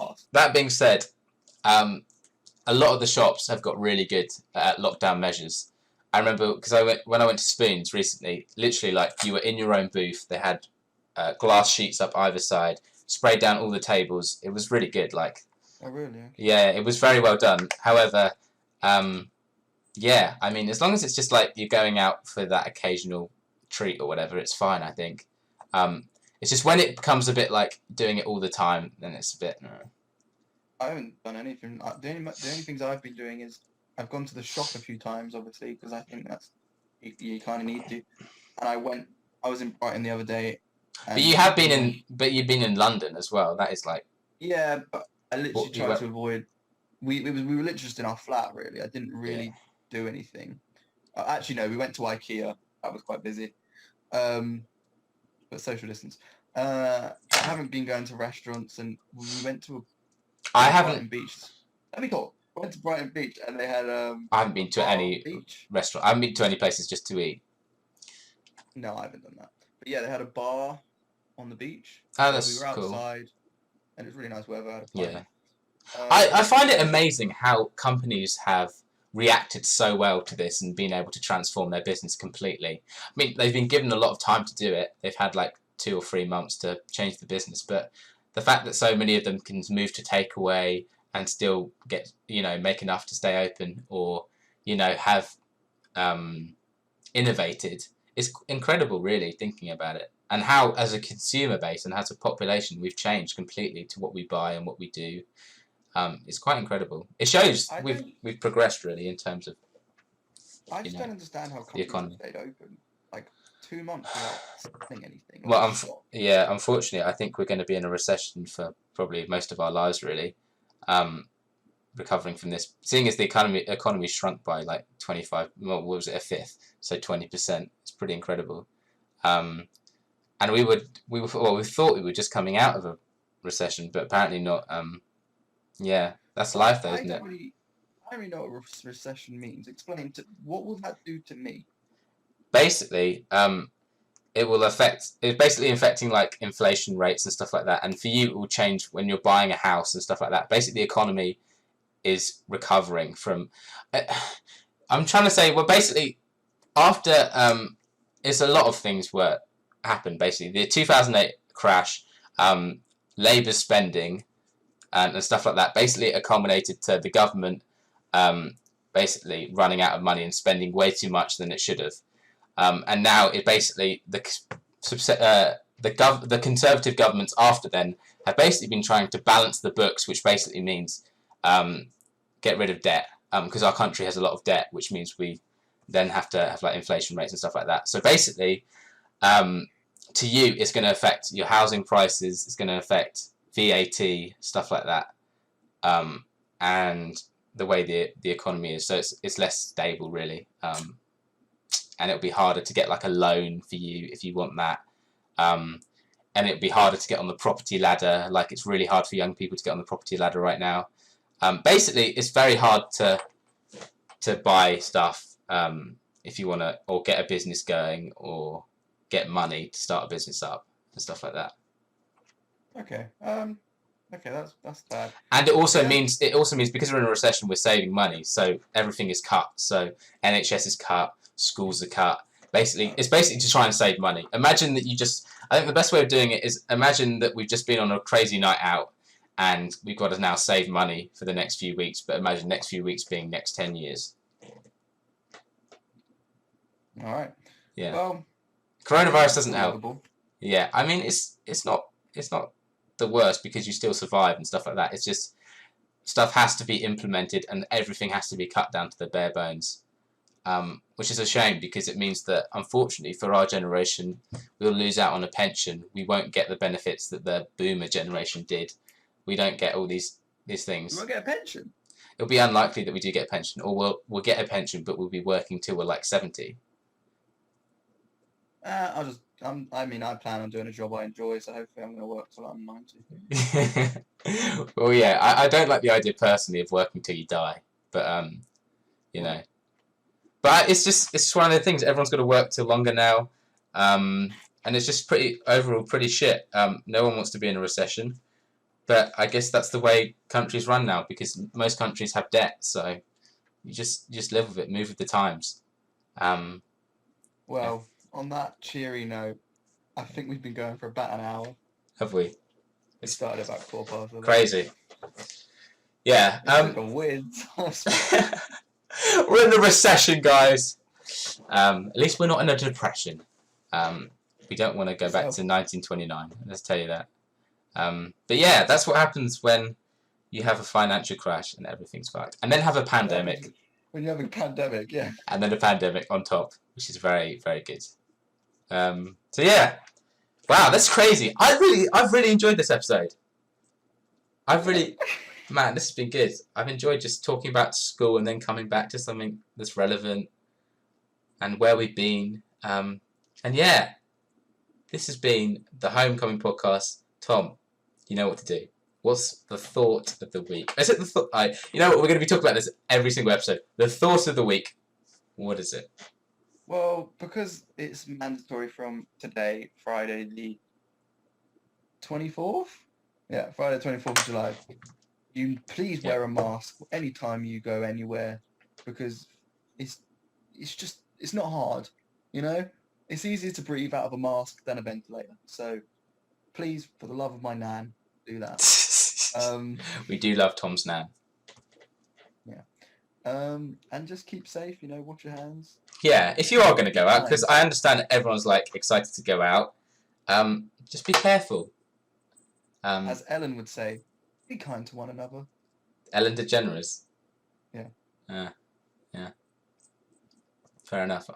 a lot of the shops have got really good lockdown measures. I remember because when I went to Spoons recently, literally like you were in your own booth. They had glass sheets up either side, sprayed down all the tables. It was really good. Like, oh really? Yeah, it was very well done. However, yeah, I mean, as long as it's just like you're going out for that occasional treat or whatever, it's fine, I think. It's just when it becomes a bit like doing it all the time, then it's a bit... I haven't done anything. The only things I've been doing is I've gone to the shop a few times, obviously, because I think that's you kind of need to. And I was in Brighton the other day. But you've been in London as well. That is like... Yeah, but I literally tried to avoid... We were literally just in our flat, really. I didn't really do anything. Actually, no, we went to IKEA. That was quite busy. But social distance. I haven't been going to restaurants, and we went to I Brighton haven't. Beach. Let me talk. Went to Brighton Beach, and they had I haven't been to any beach. restaurant. I haven't been to any places just to eat. No, I haven't done that. But yeah, they had a bar on the beach. Oh, that's we were cool. outside, and it was really nice weather. I had a Yeah. pint. I find it amazing how companies have reacted so well to this and been able to transform their business completely. I mean, they've been given a lot of time to do it. They've had like 2 or 3 months to change the business, but the fact that so many of them can move to takeaway and still get, make enough to stay open, or, have innovated is incredible, really, thinking about it. And how, as a consumer base and as a population, we've changed completely to what we buy and what we do. It's quite incredible. It shows we've progressed, really, in terms of I just don't understand how companies have stayed open like 2 months without selling anything. Well, unfortunately, I think we're going to be in a recession for probably most of our lives, really. Recovering from this, seeing as the economy shrunk by like 25, well, what was it, a fifth, so 20%. It's pretty incredible. And we thought we were just coming out of a recession, but apparently not. Yeah, that's life, though, isn't it? I don't really know what recession means. Explain what will that do to me? Basically, it's basically affecting like inflation rates and stuff like that. And for you, it will change when you're buying a house and stuff like that. Basically, the economy is recovering from. I'm trying to say, well, basically, after it's a lot of things happened. Basically, the 2008 crash, Labour's spending, and stuff like that. Basically, it culminated to the government basically running out of money and spending way too much than it should have. And now it basically the Conservative governments after then have basically been trying to balance the books, which basically means get rid of debt, because our country has a lot of debt, which means we then have to have like inflation rates and stuff like that. So basically, to you, it's going to affect your housing prices. It's going to affect VAT, stuff like that, and the way the economy is. So it's less stable, really. And it'll be harder to get like a loan for you if you want that. And it'll be harder to get on the property ladder. Like, it's really hard for young people to get on the property ladder right now. Basically, it's very hard to buy stuff if you want to, or get a business going, or get money to start a business up and stuff like that. Okay. Okay, that's bad. And it also means because we're in a recession, we're saving money, so everything is cut. So NHS is cut, schools are cut. Basically, it's basically to try and save money. Imagine that I think the best way of doing it is imagine that we've just been on a crazy night out, and we've got to now save money for the next few weeks. But imagine next few weeks being next 10 years. All right. Yeah. Well, coronavirus doesn't help. Yeah, I mean it's not the worst, because you still survive and stuff like that. It's just stuff has to be implemented and everything has to be cut down to the bare bones, which is a shame, because it means that unfortunately for our generation we'll lose out on a pension. We won't get the benefits that the boomer generation did. We don't get all these things. We won't get a pension. It'll be unlikely that we do get a pension, or we'll get a pension, but we'll be working till we're like 70. I plan on doing a job I enjoy, so hopefully I'm going to work till I'm 90. Well, yeah, I don't like the idea personally of working till you die, but but it's just one of the things. Everyone's got to work till longer now, and it's just overall pretty shit. No one wants to be in a recession, but I guess that's the way countries run now, because most countries have debt, so you just live with it, move with the times. Well. Yeah. On that cheery note, I think we've been going for about an hour. Have we? It started about 4:15. Crazy. Yeah. Like a weird. We're in a recession, guys. At least we're not in a depression. We don't want to go back to 1929. Let's tell you that. But yeah, that's what happens when you have a financial crash and everything's fucked, and then have a pandemic. When you have a pandemic, yeah. And then a pandemic on top, which is very, very good. So yeah, wow, that's crazy. I've really enjoyed this episode. Man, this has been good. I've enjoyed just talking about school and then coming back to something that's relevant and where we've been. And yeah, this has been the Homecoming Podcast. Tom, you know what to do. What's the thought of the week? Is it the thought? You know what? We're going to be talking about this every single episode. The thought of the week. What is it? Well, because it's mandatory from today, Friday the 24th. Yeah, Friday the 24th of July. You please wear a mask anytime you go anywhere, because it's not hard, you know. It's easier to breathe out of a mask than a ventilator. So, please, for the love of my nan, do that. We do love Tom's nan. Yeah. And just keep safe. You know, wash your hands. Yeah, if you are going to go out, because I understand that everyone's like excited to go out. Just be careful. As Ellen would say, be kind to one another. Ellen DeGeneres. Yeah. Yeah. Fair enough.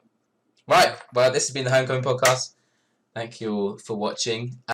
Right. Well, this has been the Homecoming Podcast. Thank you all for watching.